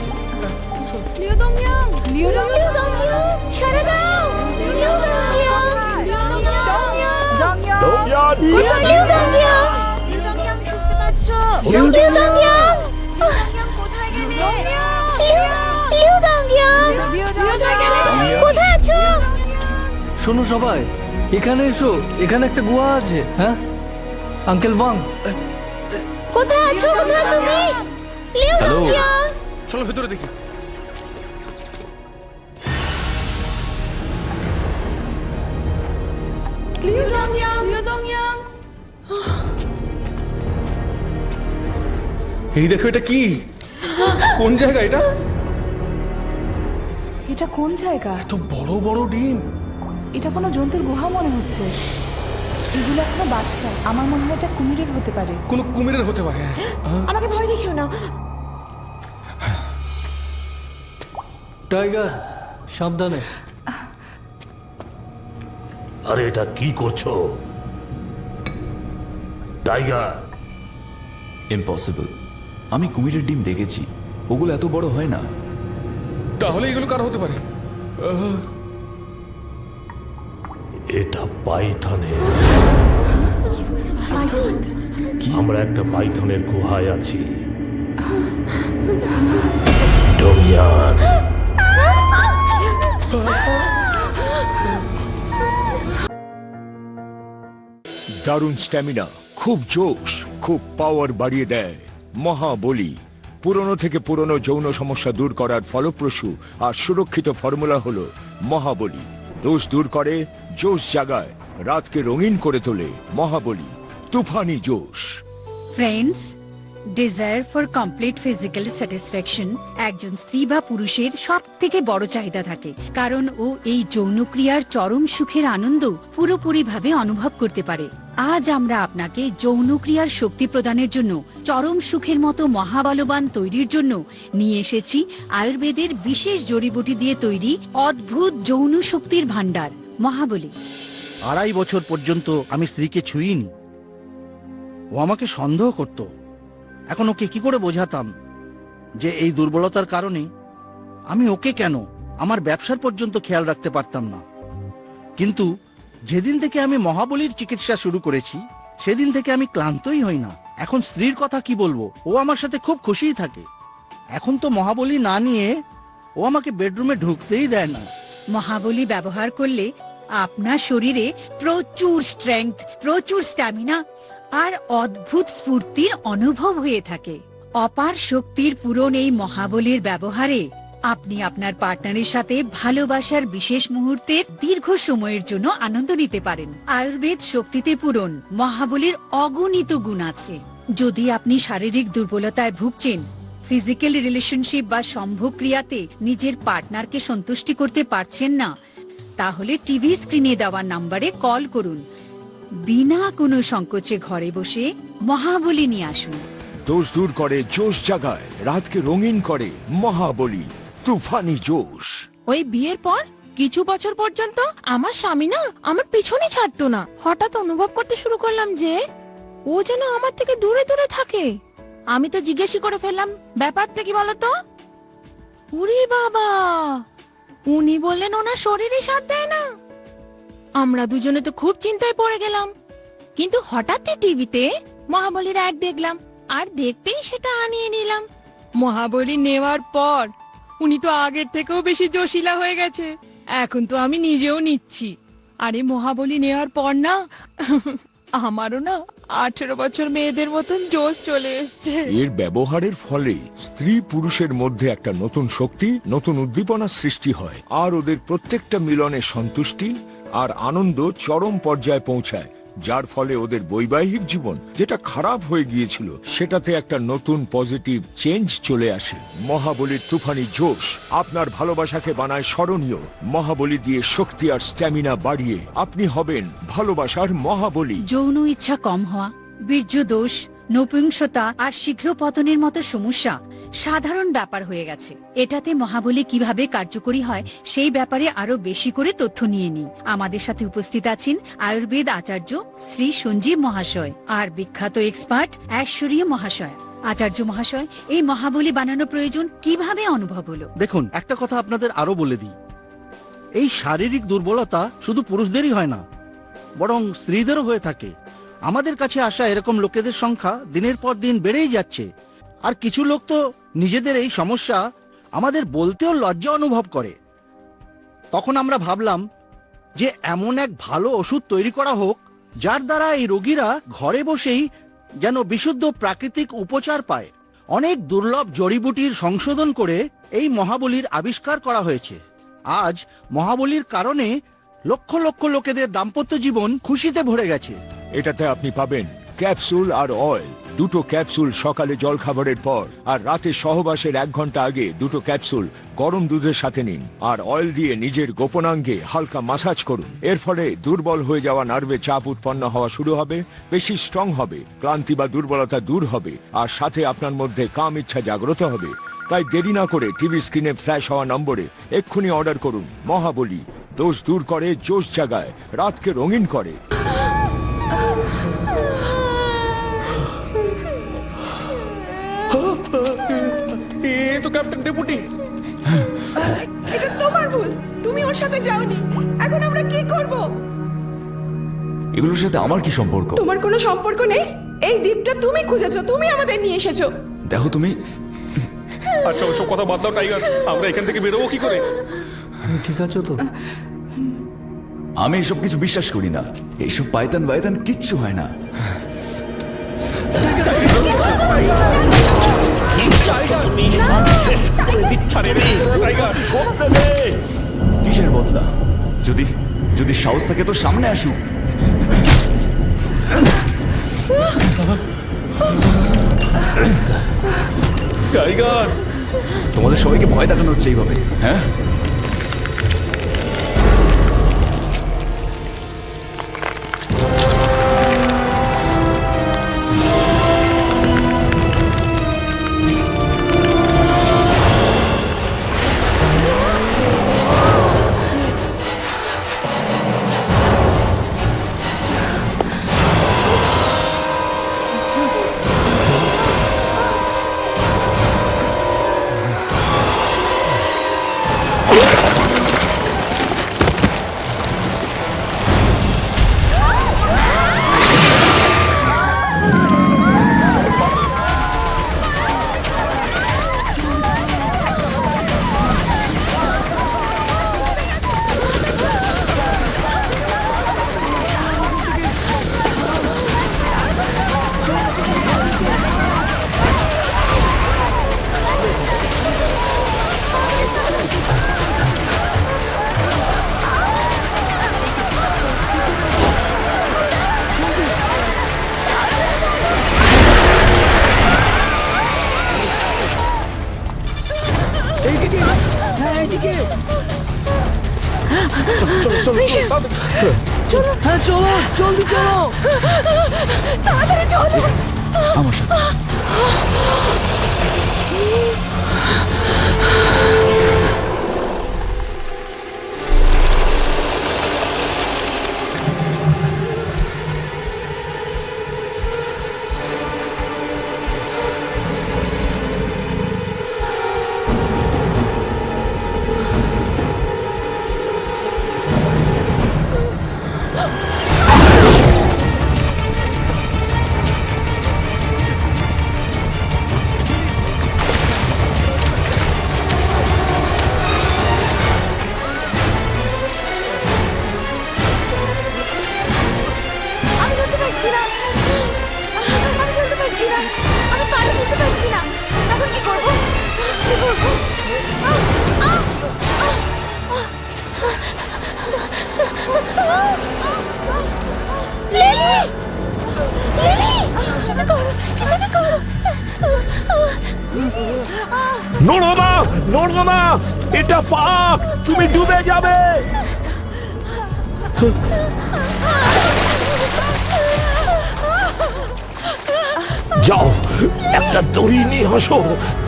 শোনো সবাই, এখানে এসো, এখানে একটা গুহা আছে। হ্যাঁ আঙ্কেল ওয়াং, কোথায় আছো? কোথায় তুমি? লিউ দংয়াং, চলো ভেতরে দেখি। এই দেখো, এটা কি? কোন জায়গা এটা? এটা কোন জায়গা? এত বড় বড় ডিম। এটা কোনো জন্তুর গুহা মনে হচ্ছে। এগুলো এখনো বাচ্চা, আমার মনে হয় এটা কুমিরের হতে পারে। কোন কুমিরের হতে পারে। আমাকে ভয় দেখিও না। টাইগার সাবধানে। আরে এটা কি করছো টাইগার? ইম্পসিবল, আমি কুমিরের ডিম দেখেছি, ওগুলো এত বড় হয় না। তাহলে এগুলো কার হতে পারে? এটা পাইথনের। আমরা একটা পাইথনের গুহায় আছি। ডংয়াং, দারুণ স্ট্যামিনা, খুব জোশ, খুব পাওয়ার বাড়িয়ে দেয়। মহাবলী পুরনো থেকে পুরনো যৌন সমস্যা দূর করার ফলপ্রসূ আর সুরক্ষিত ফর্মুলা হলো মহাবলী। দোষ দূর করে, জোশ জাগায়, রাতকে রঙিন করে তোলে। মহাবলী, তুফানি জোশ। Friends, desire for complete physical satisfaction একজন স্ত্রী বা পুরুষের সব থেকে বড় চাহিদা থাকে, কারণ ও এই যৌনক্রিয়ার চরম সুখের আনন্দ পুরোপুরিভাবে অনুভব করতে পারে। আজ আমরা আপনাকে যৌনক্রিয়ার শক্তি প্রদানের জন্য চরম সুখের মতো মহাবলবান তৈরির জন্য নিয়ে এসেছি আয়ুর্বেদের বিশেষ জড়িবুটি দিয়ে তৈরি অদ্ভুত যৌন শক্তির ভান্ডার মহাবলী। 2.5 বছর পর্যন্ত আমি স্ত্রীকে ছুঁইনি। ও আমাকে সন্দেহ করত। এখন ওকে কি করে বোঝাতাম যে এই দুর্বলতার কারণে আমি ওকে কেন, আমার ব্যবসার পর্যন্ত খেয়াল রাখতে পারতাম না। কিন্তু যেদিন থেকে আমি মহাবলীর চিকিৎসা শুরু করেছি সেদিন থেকে আমি ক্লান্তই হই না। এখন স্ত্রীর কথা কি বলবো, ও আমার সাথে খুব খুশিই থাকে। এখন তো মহাবলী না নিয়ে ও আমাকে বেডরুমে ঢুকতেই দেয় না। মহাবলী ব্যবহার করলে আপনার শরীরে প্রচুর স্ট্রেংথ, প্রচুর স্ট্যামিনা আর অদ্ভুত স্ফূর্তির অনুভব হয়ে থাকে। অপার শক্তির পূরণ এই মহাবলীর ব্যবহারে আপনি আপনার পার্টনারের সাথে ভালোবাসার বিশেষ মুহূর্তের দীর্ঘ সময়ের জন্য আনন্দ নিতে পারেন। আয়ুর্বেদ শক্তিতে পূরণ মহাবলীর অগণিত গুণ আছে। যদি আপনি শারীরিক দুর্বলতায় ভুগছেন, ফিজিক্যাল রিলেশনশিপ বা সম্ভোগক্রিয়াতে নিজের পার্টনারকে সন্তুষ্টি করতে পারছেন না, তাহলে টিভি স্ক্রিনে দেওয়া নম্বরে কল করুন। বিনা কোনো সংকোচে ঘরে বসে মহাবলী নিয়ে আসুন। দোষ দূর করে, জোশ জাগায়, রাতকে রঙিন করে। মহাবলী, তুফানি জোশ। ওই বিয়ের পর কিছু বছর পর্যন্ত আমার স্বামী না আমার পিছনে ছাড়তো না। হঠাৎ অনুভব করতে শুরু করলাম যে ও যেন আমার থেকে দূরে দূরে থাকে। আমি তো জিজ্ঞেস করে ফেললাম, ব্যাপারটা কি বলতো? উরি বাবা, উনি বললেন ওনার শরীরে সাথ দেয় না। আমরা দুজনে তো খুব চিন্তায় পড়ে গেলাম। কিন্তু হঠাৎই টিভিতে মহাবলীর অ্যাড দেখলাম, আর দেখতেই সেটা আনিয়ে নিলাম। মহাবলী নেওয়ার পর উনি তো আগের থেকেও বেশি জোশিলা হয়ে গেছে। এখন তো আমি নিজেও নিচ্ছি। আরে মহাবলী নেওয়ার পর না আমারও না 18 বছর মেয়েদের মতন জোশ চলে এসছে। এর ব্যবহারের ফলে স্ত্রী পুরুষের মধ্যে একটা নতুন শক্তি, নতুন উদ্দীপনা সৃষ্টি হয়, আর ওদের প্রত্যেকটা মিলনে সন্তুষ্টি আর আনন্দ চরম পর্যায়ে পৌঁছায়। যার ফলে ওদের বৈবাহিক জীবন যেটা খারাপ হয়ে গিয়েছিল সেটাতে একটা নতুন পজিটিভ চেঞ্জ চলে আসে। মহাবলীর তুফানি জোশ আপনার ভালোবাসাকে বানায় স্মরণীয়। মহাবলী দিয়ে শক্তি আর স্ট্যামিনা বাড়িয়ে আপনি হবেন ভালোবাসার মহাবলী। যৌন ইচ্ছা কম হওয়া, বীর্য দোষ, নপুংসতা আর শীঘ্র পতনের মতো সমস্যা সাধারণ ব্যাপার হয়ে গেছে। এটাতে মহাবলী কিভাবে কার্যকরী হয় সেই ব্যাপারে আরো বেশি করে তথ্য নিয়ে নিই। আমাদের সাথে উপস্থিত আছেন আয়ুর্বেদ আচার্য শ্রী সঞ্জীব মহাশয় আর বিখ্যাত এক্সপার্ট ঐশ্বরীয় মহাশয়। আচার্য মহাশয়, এই মহাবলী বানানো প্রয়োজন কিভাবে অনুভব হলো? দেখুন, একটা কথা আপনাদের আরো বলে দিই, এই শারীরিক দুর্বলতা শুধু পুরুষদেরই হয় না, বরং স্ত্রীদেরও হয়ে থাকে। আমাদের কাছে আসা এরকম লোকেদের সংখ্যা দিনের পর দিন বেড়েই যাচ্ছে। আর কিছু লোক তো নিজেদের এই সমস্যা আমাদের বলতেও লজ্জা অনুভব করে। তখন আমরা ভাবলাম যে এমন এক ভালো ওষুধ তৈরি করা হোক যার দ্বারা এই রোগীরা ঘরে বসেই যেন বিশুদ্ধ প্রাকৃতিক উপচার পায়। অনেক দুর্লভ জড়িবুটির সংশোধন করে এই মহাবলীর আবিষ্কার করা হয়েছে। আজ মহাবলীর কারণে লক্ষ লক্ষ লোকেদের দাম্পত্য জীবন খুশিতে ভরে গেছে। এটাতে আপনি পাবেন ক্যাপসুল আর অয়েল। দুটো ক্যাপসুল সকালে জলখাবারের পর আর রাতে সহবাসের 1 ঘন্টা আগে দুটো ক্যাপসুল গরম দুধের সাথে নিন। আর অয়েল দিয়ে নিজের গোপনাঙ্গে হালকা মাসাজ করুন। এর ফলে দুর্বল হয়ে যাওয়া নার্ভে চাপ উৎপন্ন হওয়া শুরু হবে, বেশি স্ট্রং হবে, ক্লান্তি বা দুর্বলতা দূর হবে, আর সাথে আপনার মধ্যে কাম ইচ্ছা জাগ্রত হবে। তাই দেরি না করে টিভি স্ক্রিনে ফ্ল্যাশ হওয়া নম্বরে এক্ষুনি অর্ডার করুন। মহাবলী দোষ দূর করে, জোশ জাগায়, রাতকে রঙিন করে। এ তো ক্যাপ্টেন ডেপুটি। এটা তোমার ভুল, তুমি ওর সাথে যাওনি। এখন আমরা কি করব? এগুলোর সাথে আমার কি সম্পর্ক? তোমার কোনো সম্পর্ক নেই। এই দ্বীপটা তুমি খুঁজেছো, তুমি আমাদের নিয়ে এসেছো। দেখো তুমি। আচ্ছা ওসব কথা বাদ দাও টাইগার, আমরা এখান থেকে বেরোবো কি করে? ঠিক আছো তো? আমি এসব কিছু বিশ্বাস করি না। এইসব পায়তান বায়তান কিচ্ছু হয় না। কিসের বদলা? যদি যদি সাহস থাকে তো সামনে আসুক। টাইগার, তোমাদের সবাইকে ভয় দেখানো হচ্ছে এইভাবে? হ্যাঁ, চলো, হ্যাঁ চলো, জলদি চলো, তাড়াতাড়ি চলো আমার সাথে। নড়ো না, নড়ো না, এটা পাক, তুমি ডুবে যাবে। যাও, একটা দড়ি নিয়ে আসো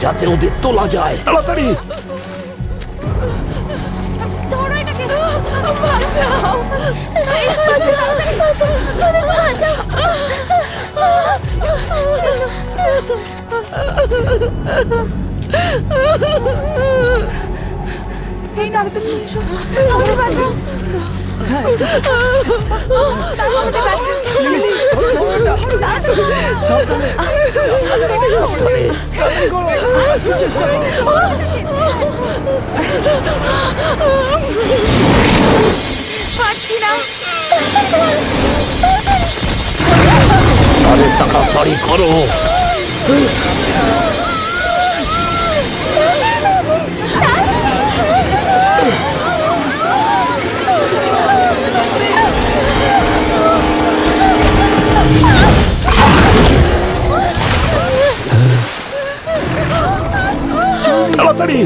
যাতে ওদের তোলা যায়, তাড়াতাড়ি। এই তাড়াতাড়ি এসো, আমাদের বাঁচাও। আমাদের বাঁচাও। পারছি না। আরে তাড়াতাড়ি করো। তাড়াতাড়ি।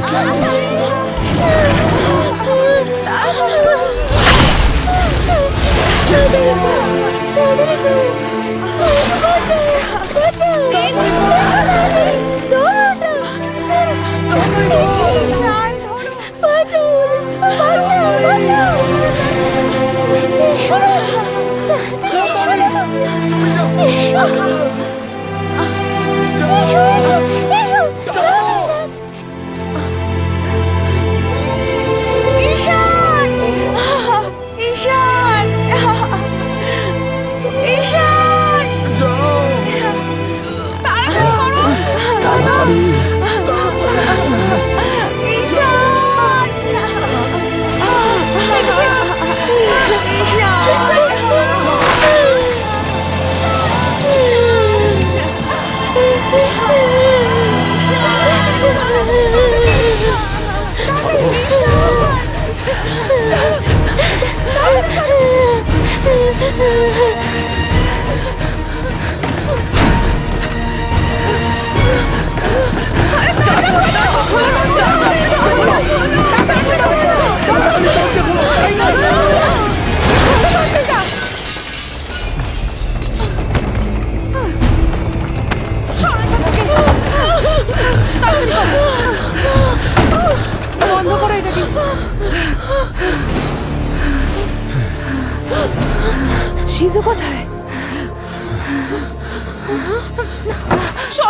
শিজু কোথায়?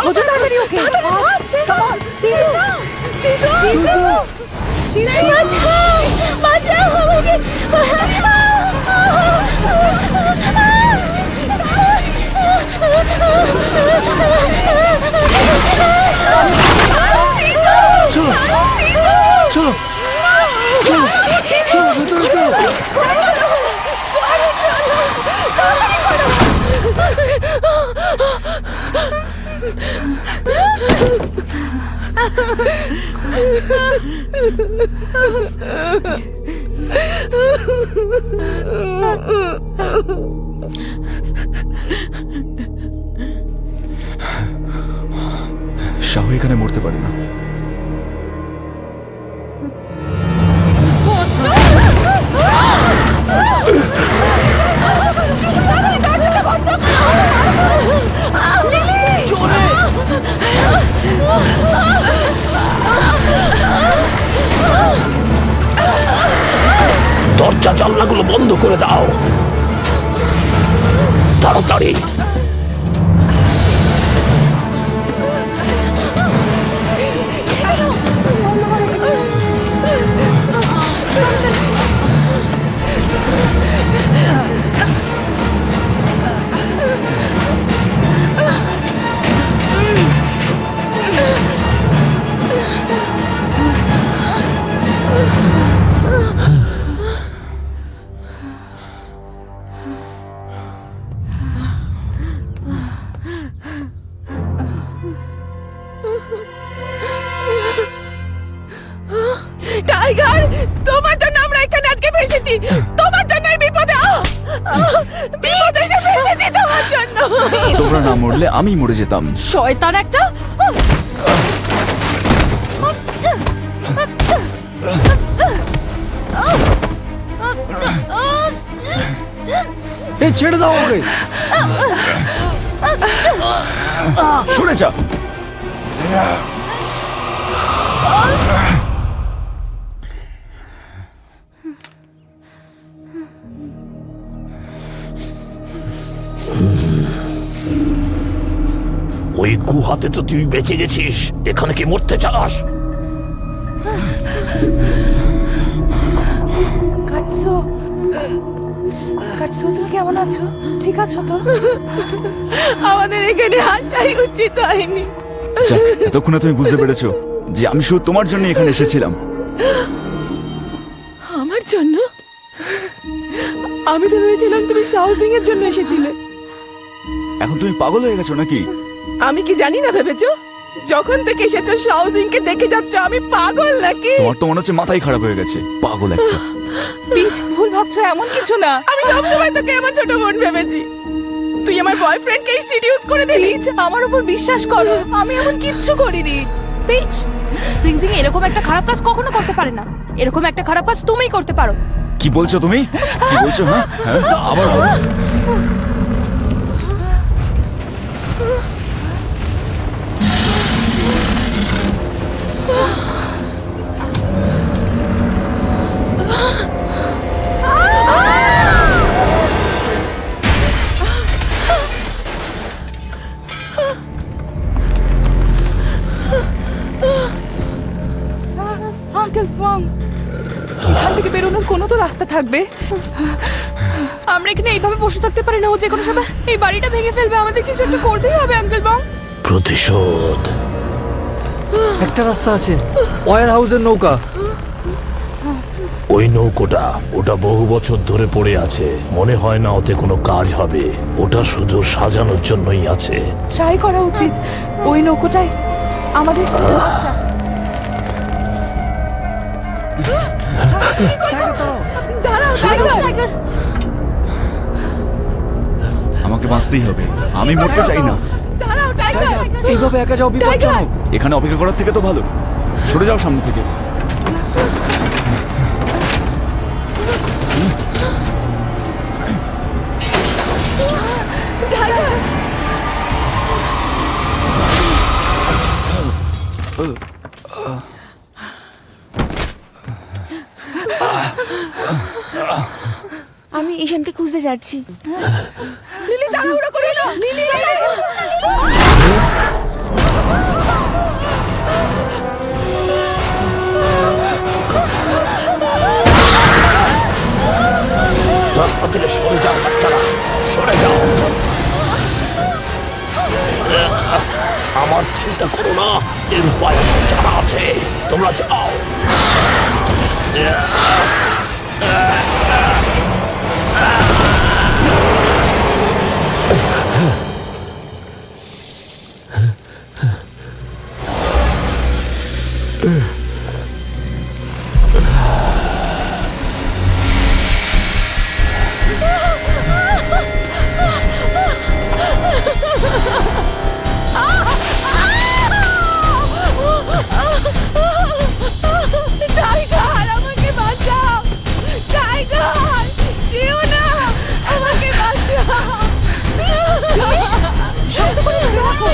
খোঁজো তাড়াতাড়ি ওকে। শিজু, শিজু, শিজু, শিজু, বাঁচাও, বাঁচাও আমাকে। চলো, চলো, চলো, চলো, ভেতরে চলো। শাহু এখানে মরতে পারে না। দরজা জানলাগুলো বন্ধ করে দাও, তাড়াতাড়ি। টাইগার, তোমার জন্য আমরা এখানে আজকে ফেসেছি, তোমার জন্য বিপদে বিপদে এসে ফেসেছি তোমার জন্য। তোমরা না মরলে আমি মরে যেতাম। শয়তান একটা। এই ছেড়ে দাও আমাকে। সরে যা। ওই গুহাতে তো তুই বেঁচে গেছিস, এখানে কি মরতে চাস? কাটছো কাটছো, তুমি কেমন আছো? ঠিক আছো তো? আমাদের এখানে আসাই উচিত হয়নি। যাক, এতক্ষণে তুমি বুঝতে পেরেছো যে আমি শুধু তোমার জন্য এখানে এসেছিলাম। আমার জন্য? আমি তো ভেবেছিলাম তুমি শাওজিং এর জন্য এসেছিলে। এখন তুমি পাগল হয়ে গেছো নাকি? আমি কি জানি না ভেবেছো? যখন থেকে এসেছো শাওজিং কে দেখে যাচ্ছ, আমি পাগল নাকি? তোমার তো মনে হচ্ছে মাথাই খারাপ হয়ে গেছে, পাগল একটা। পিচ, ভুল ভাবছো, এমন কিছু না। আমি সবসময় তোকে আমার ছোট বোন ভেবেছি। তুই আমার বয়ফ্রেন্ডকে সিডিউস করে দিলি। আমার উপর বিশ্বাস করো, আমি এমন কিচ্ছু করিনি। পিচ, সিংজিং এরকম একটা খারাপ কাজ কখনো করতে পারে না। এরকম একটা খারাপ কাজ তুমিই করতে পারো। কি বলছো তুমি? কি বলছো? হ্যাঁ আবার আঙ্কেল ফং, এখান থেকে বেরোনোর কোনো তো রাস্তা থাকবে। আমরা এখানে এইভাবে বসে থাকতে পারি না। ও যে কোনো সময় এই বাড়িটা ভেঙে ফেলবে। আমাদের কিছু একটা করতেই হবে আঙ্কেল বং। প্রতিশোধ। একটা রাস্তা আছে, ওয়ার হাউসের নৌকা। ওই নৌকোটা, ওটা বহু বছর ধরে পড়ে আছে, মনে হয় না ওতে কোনো কাজ হবে। ওটা শুধু সাজানোর জন্যই আছে। ট্রাই করা উচিত। ওই নৌকোটাই আমাদের সাথে আসা। আমাকে বাঁচতেই হবে, আমি মরতে চাই না। এইভাবে একা যাও বিপজ্জনক। এখানে অপেক্ষা করার থেকে তো ভালো সরে যাও সামনে থেকে। আমি ঈশানকে খুঁজতে যাচ্ছি। লিলি তাড়াহুড়ো করে এলো। লিলি রাস্তা থেকে সরে যাও বাচ্চারা, সরে যাও। আমার চিন্তা করো না, এর উপায় আমার জানা আছে। তোমরা যাও। টাইগার, আমাকে বাঁচাও। টাইগার, যেও না, আমাকে বাঁচাও। শক্ত করে ধরে রাখো।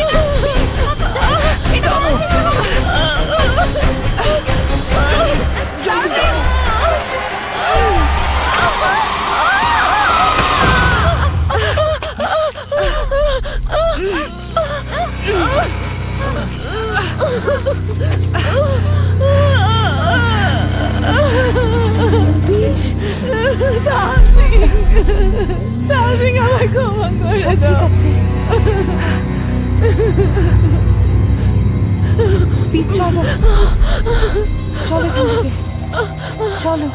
সামথিং আমায় ক্ষমা করে সব ঠিক দাও। আছে। পিচ, চলো চলো এখান থেকে, চলো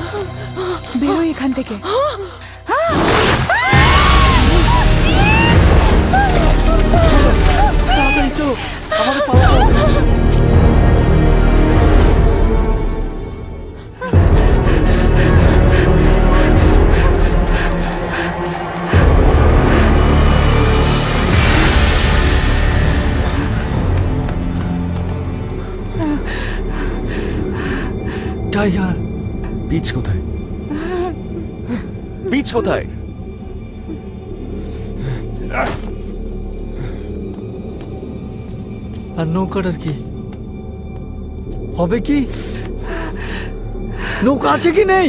বেরোই এখান থেকে। তাড়াতাড়ি চলো, আমাকে পালাতে হবে। টাইগার, পিচ কোথায়? পিচ কোথায়? আর নৌকাটার কি হবে? কি নৌকা আছে কি নেই?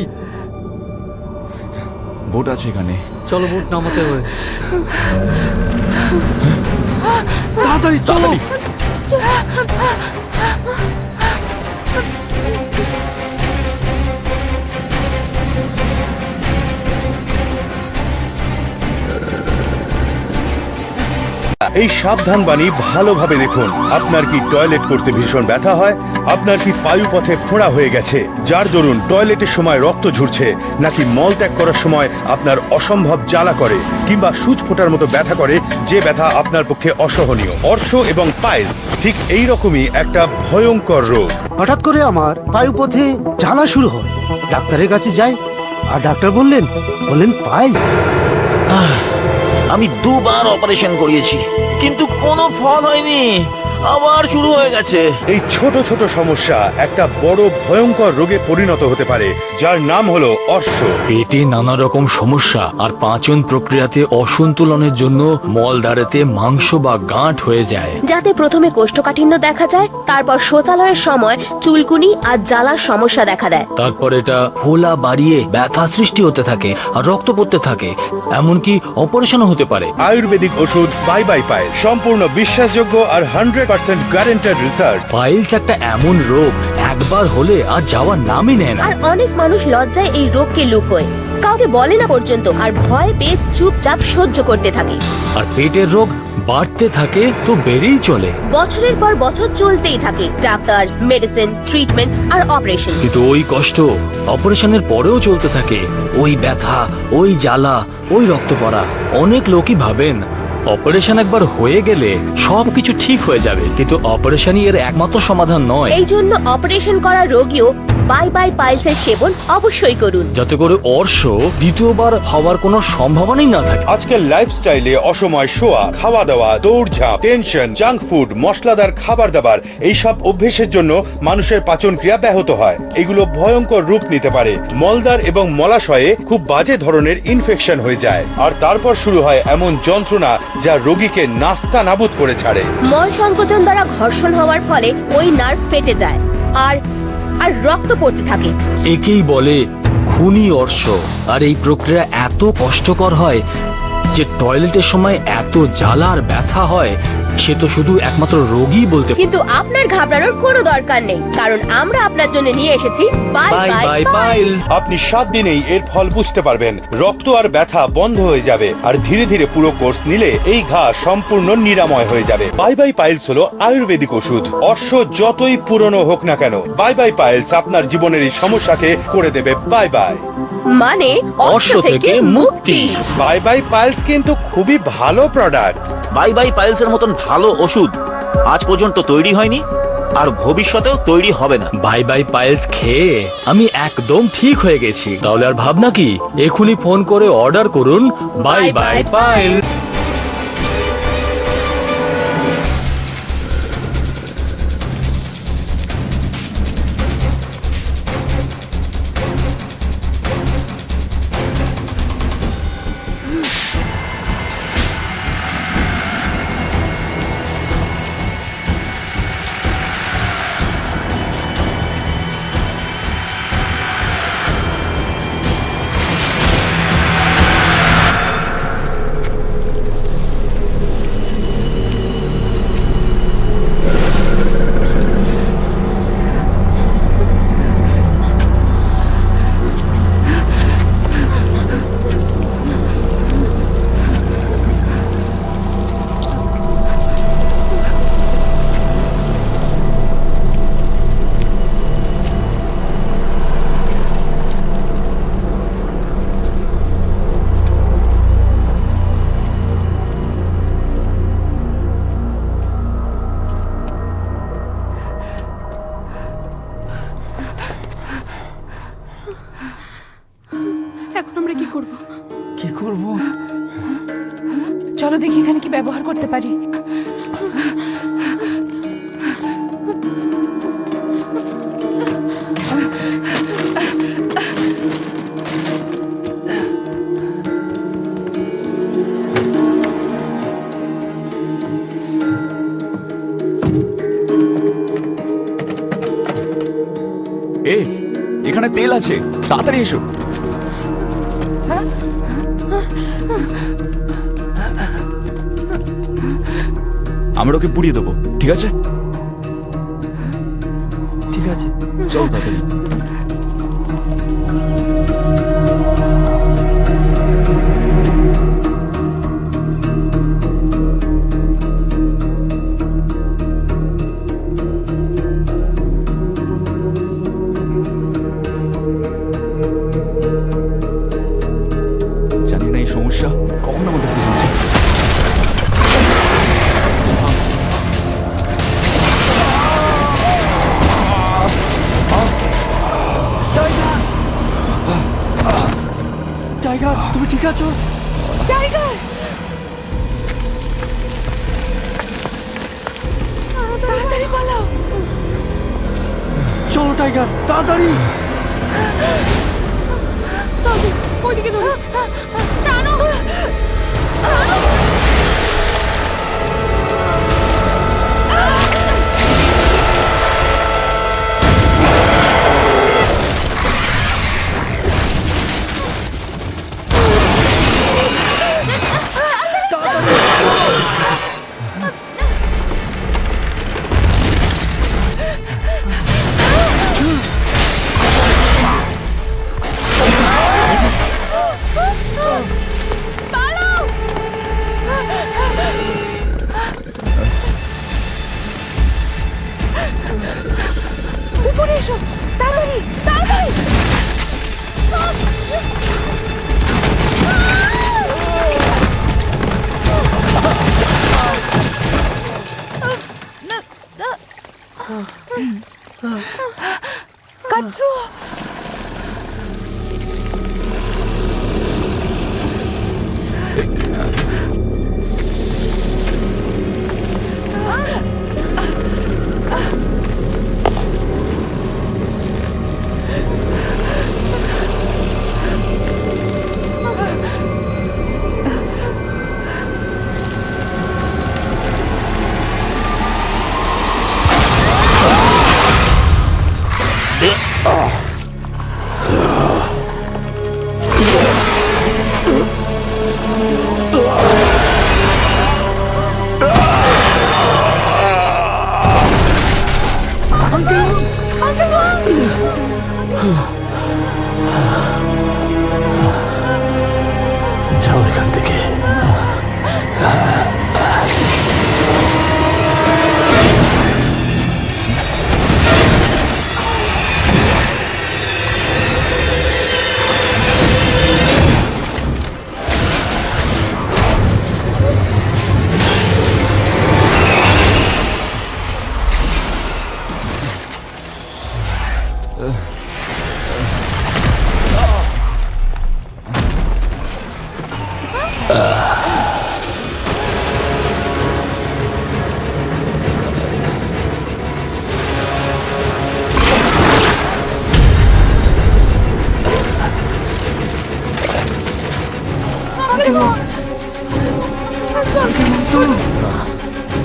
বোট আছে এখানে। চলো বোট নামাতে হবে, তাড়াতাড়ি চলো। এই সাবধান বাণী ভালোভাবে দেখুন। আপনার কি টয়লেট করতে ভীষণ ব্যথা হয়? আপনার কি পায়ুপথে ফোঁড়া হয়ে গেছে, যার দরুন টয়লেটের সময় রক্ত ঝরছে? নাকি মল ত্যাগ করার সময় আপনার অসম্ভব জ্বালা করে, কিংবা সুচ ফোটার মতো ব্যথা করে, যে ব্যথা আপনার পক্ষে অসহনীয়? অর্শ এবং পাইলস ঠিক এই রকমই একটা ভয়ঙ্কর রোগ। হঠাৎ করে আমার পায়ুপথে জ্বালা শুরু হয়, ডাক্তারের কাছে যাই, আর ডাক্তার বললেন পাইলস। আমি 2 বার অপারেশন করিয়েছি, কিন্তু কোনো ফল হয়নি, আবার শুরু হয়ে গেছে। এই ছোট ছোট সমস্যা একটা বড় ভয়ঙ্কর রোগে পরিণত হতে পারে, যার নাম হলো অর্শ। পেটে নানা রকম সমস্যা আর পাচন প্রক্রিয়াতে অসন্তুলনের জন্য মলদ্বারেতে মাংস বা গাঁট হয়ে যায়, যাতে প্রথমে কোষ্ঠকাঠিন্য দেখা যায়, তারপর শৌচালয়ের সময় চুলকুনি আর জ্বালার সমস্যা দেখা দেয়। তারপর এটা ফোলা বাড়িয়ে ব্যথা সৃষ্টি হতে থাকে আর রক্ত পড়তে থাকে, এমনকি অপারেশনও হতে পারে। আয়ুর্বেদিক ওষুধ বাই বাই পাইল, সম্পূর্ণ বিশ্বাসযোগ্য আর 100% গ্যারান্টেড রিসার্চ। পাইলস একটা এমন রোগ, একবার হলে আর যাওয়ার নামই নেয় না। আর অনেক মানুষ লজ্জায় এই রোগকে লুকোয়, কাউকে বলে না পর্যন্ত, আর ভয় পেয়ে চুপচাপ সহ্য করতে থাকে। আর পেটের রোগ বাড়তে থাকে তো বেড়েই চলে, বছরের পর বছর চলতেই থাকে, ডাক্তার, মেডিসিন, ট্রিটমেন্ট আর অপারেশন। কিন্তু ওই কষ্ট অপারেশনের পরেও চলতে থাকে, ওই ব্যথা, ওই জ্বালা, ওই রক্ত পড়া। অনেক লোকই ভাবেন অপারেশন একবার হয়ে গেলে সবকিছু ঠিক হয়ে যাবে, কিন্তু অপারেশনই এর একমাত্র সমাধান নয়। এই জন্য অপারেশন করা রোগীও বাই বাই পাইলসের সেবন অবশ্যই করুন, যাতে করে অর্শ দ্বিতীয়বার হওয়ার কোনো সম্ভাবনাই না থাকে। আজকের লাইফস্টাইলে অসময় শোয়া, খাওয়া দাওয়া, দৌড়ঝাঁপ, টেনশন, জাঙ্ক ফুড, মশলাদার খাবার দাবার, এইসব অভ্যেসের জন্য মানুষের পাচন ক্রিয়া ব্যাহত হয়। এগুলো ভয়ঙ্কর রূপ নিতে পারে। মলদ্বার এবং মলাশয়ে খুব বাজে ধরনের ইনফেকশন হয়ে যায়, আর তারপর শুরু হয় এমন যন্ত্রণা যা রোগীকে নাস্তা নাবুদ করে ছাড়ে। মল সংকোচন দ্বারা ঘর্ষণ হওয়ার ফলে ওই নার্ভ ফেটে যায় আর রক্ত পড়তে থাকে। একেই বলে খুনি অর্শ। আর এই প্রক্রিয়া এত কষ্টকর হয় যে টয়লেটের সময় এত জ্বালা আর ব্যথা হয়, সে তো শুধু একমাত্র রোগী বলতে পারে। কিন্তু আপনার ঘাবড়ানোর কোনো দরকার নেই, কারণ আমরা আপনার জন্য নিয়ে এসেছি বাই বাই পাইল। আপনি 7 দিনেই এর ফল বুঝতে পারবেন। রক্ত আর ব্যথা বন্ধ হয়ে যাবে, আর ধীরে ধীরে পুরো কোর্স নিলে এই ঘা সম্পূর্ণ নিরাময় হয়ে যাবে। বাই বাই পাইলস হলো আয়ুর্বেদিক ওষুধ। অর্শ যতই পুরনো হোক না কেন, বাই বাই পাইলস আপনার জীবনের এই সমস্যাকে করে দেবে বাই বাই। মানে অর্শ থেকে মুক্তি। বাই বাই পাইলস কিন্তু খুবই ভালো প্রোডাক্ট। বাই বাই পাইলসের মতন ভালো ওষুধ আজ পর্যন্ত তৈরি হয়নি, আর ভবিষ্যতেও তৈরি হবে না। বাই বাই পাইলস খেয়ে আমি একদম ঠিক হয়ে গেছি। তাহলে আর ভাবনা কি, এখনই ফোন করে অর্ডার করুন বাই বাই পাইল। এখন আমরা কি করব? চলো দেখি এখানে কি ব্যবহার করতে পারি। এ এখানে তেল আছে, তাড়াতাড়ি এসো। আমরা ওকে পুড়িয়ে দেবো, ঠিক আছে? ঠিক আছে, চল তাড়াতাড়ি। জানি না এই সমস্যা কখন আমাদের বুঝেছে। টাইগার, তুমি ঠিক আছো? টাইগার, তাড়াতাড়ি পালাও। চলো টাইগার, তাড়াতাড়ি। সাহসী, ওইদিকে ধরো। টানো। উপরে এসো, তাড়াতাড়ি তাড়াতাড়ি। কাটছো। যাও এখান থেকে।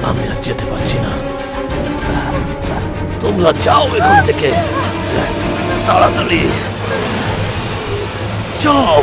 আমি আর যেতে পারছি না, তোমরা যাও এখান থেকে, তাড়াতাড়ি যাও।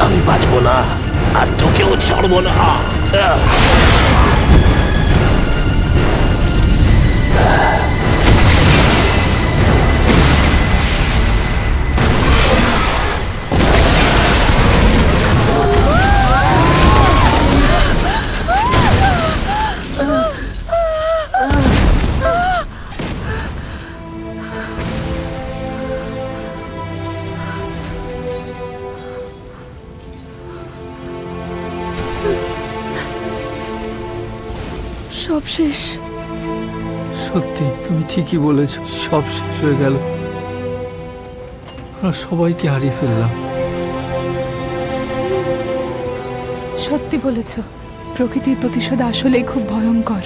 আমি বাঁচবো না, আর তোকেও ছাড়বো না। সব শেষ। সত্যি তুমি ঠিকই বলেছ, সব শেষ হয়ে গেল, আমরা সবাইকে হারিয়ে ফেললাম। সত্যি বলেছ, প্রকৃতির প্রতিশোধ আসলেই খুব ভয়ঙ্কর।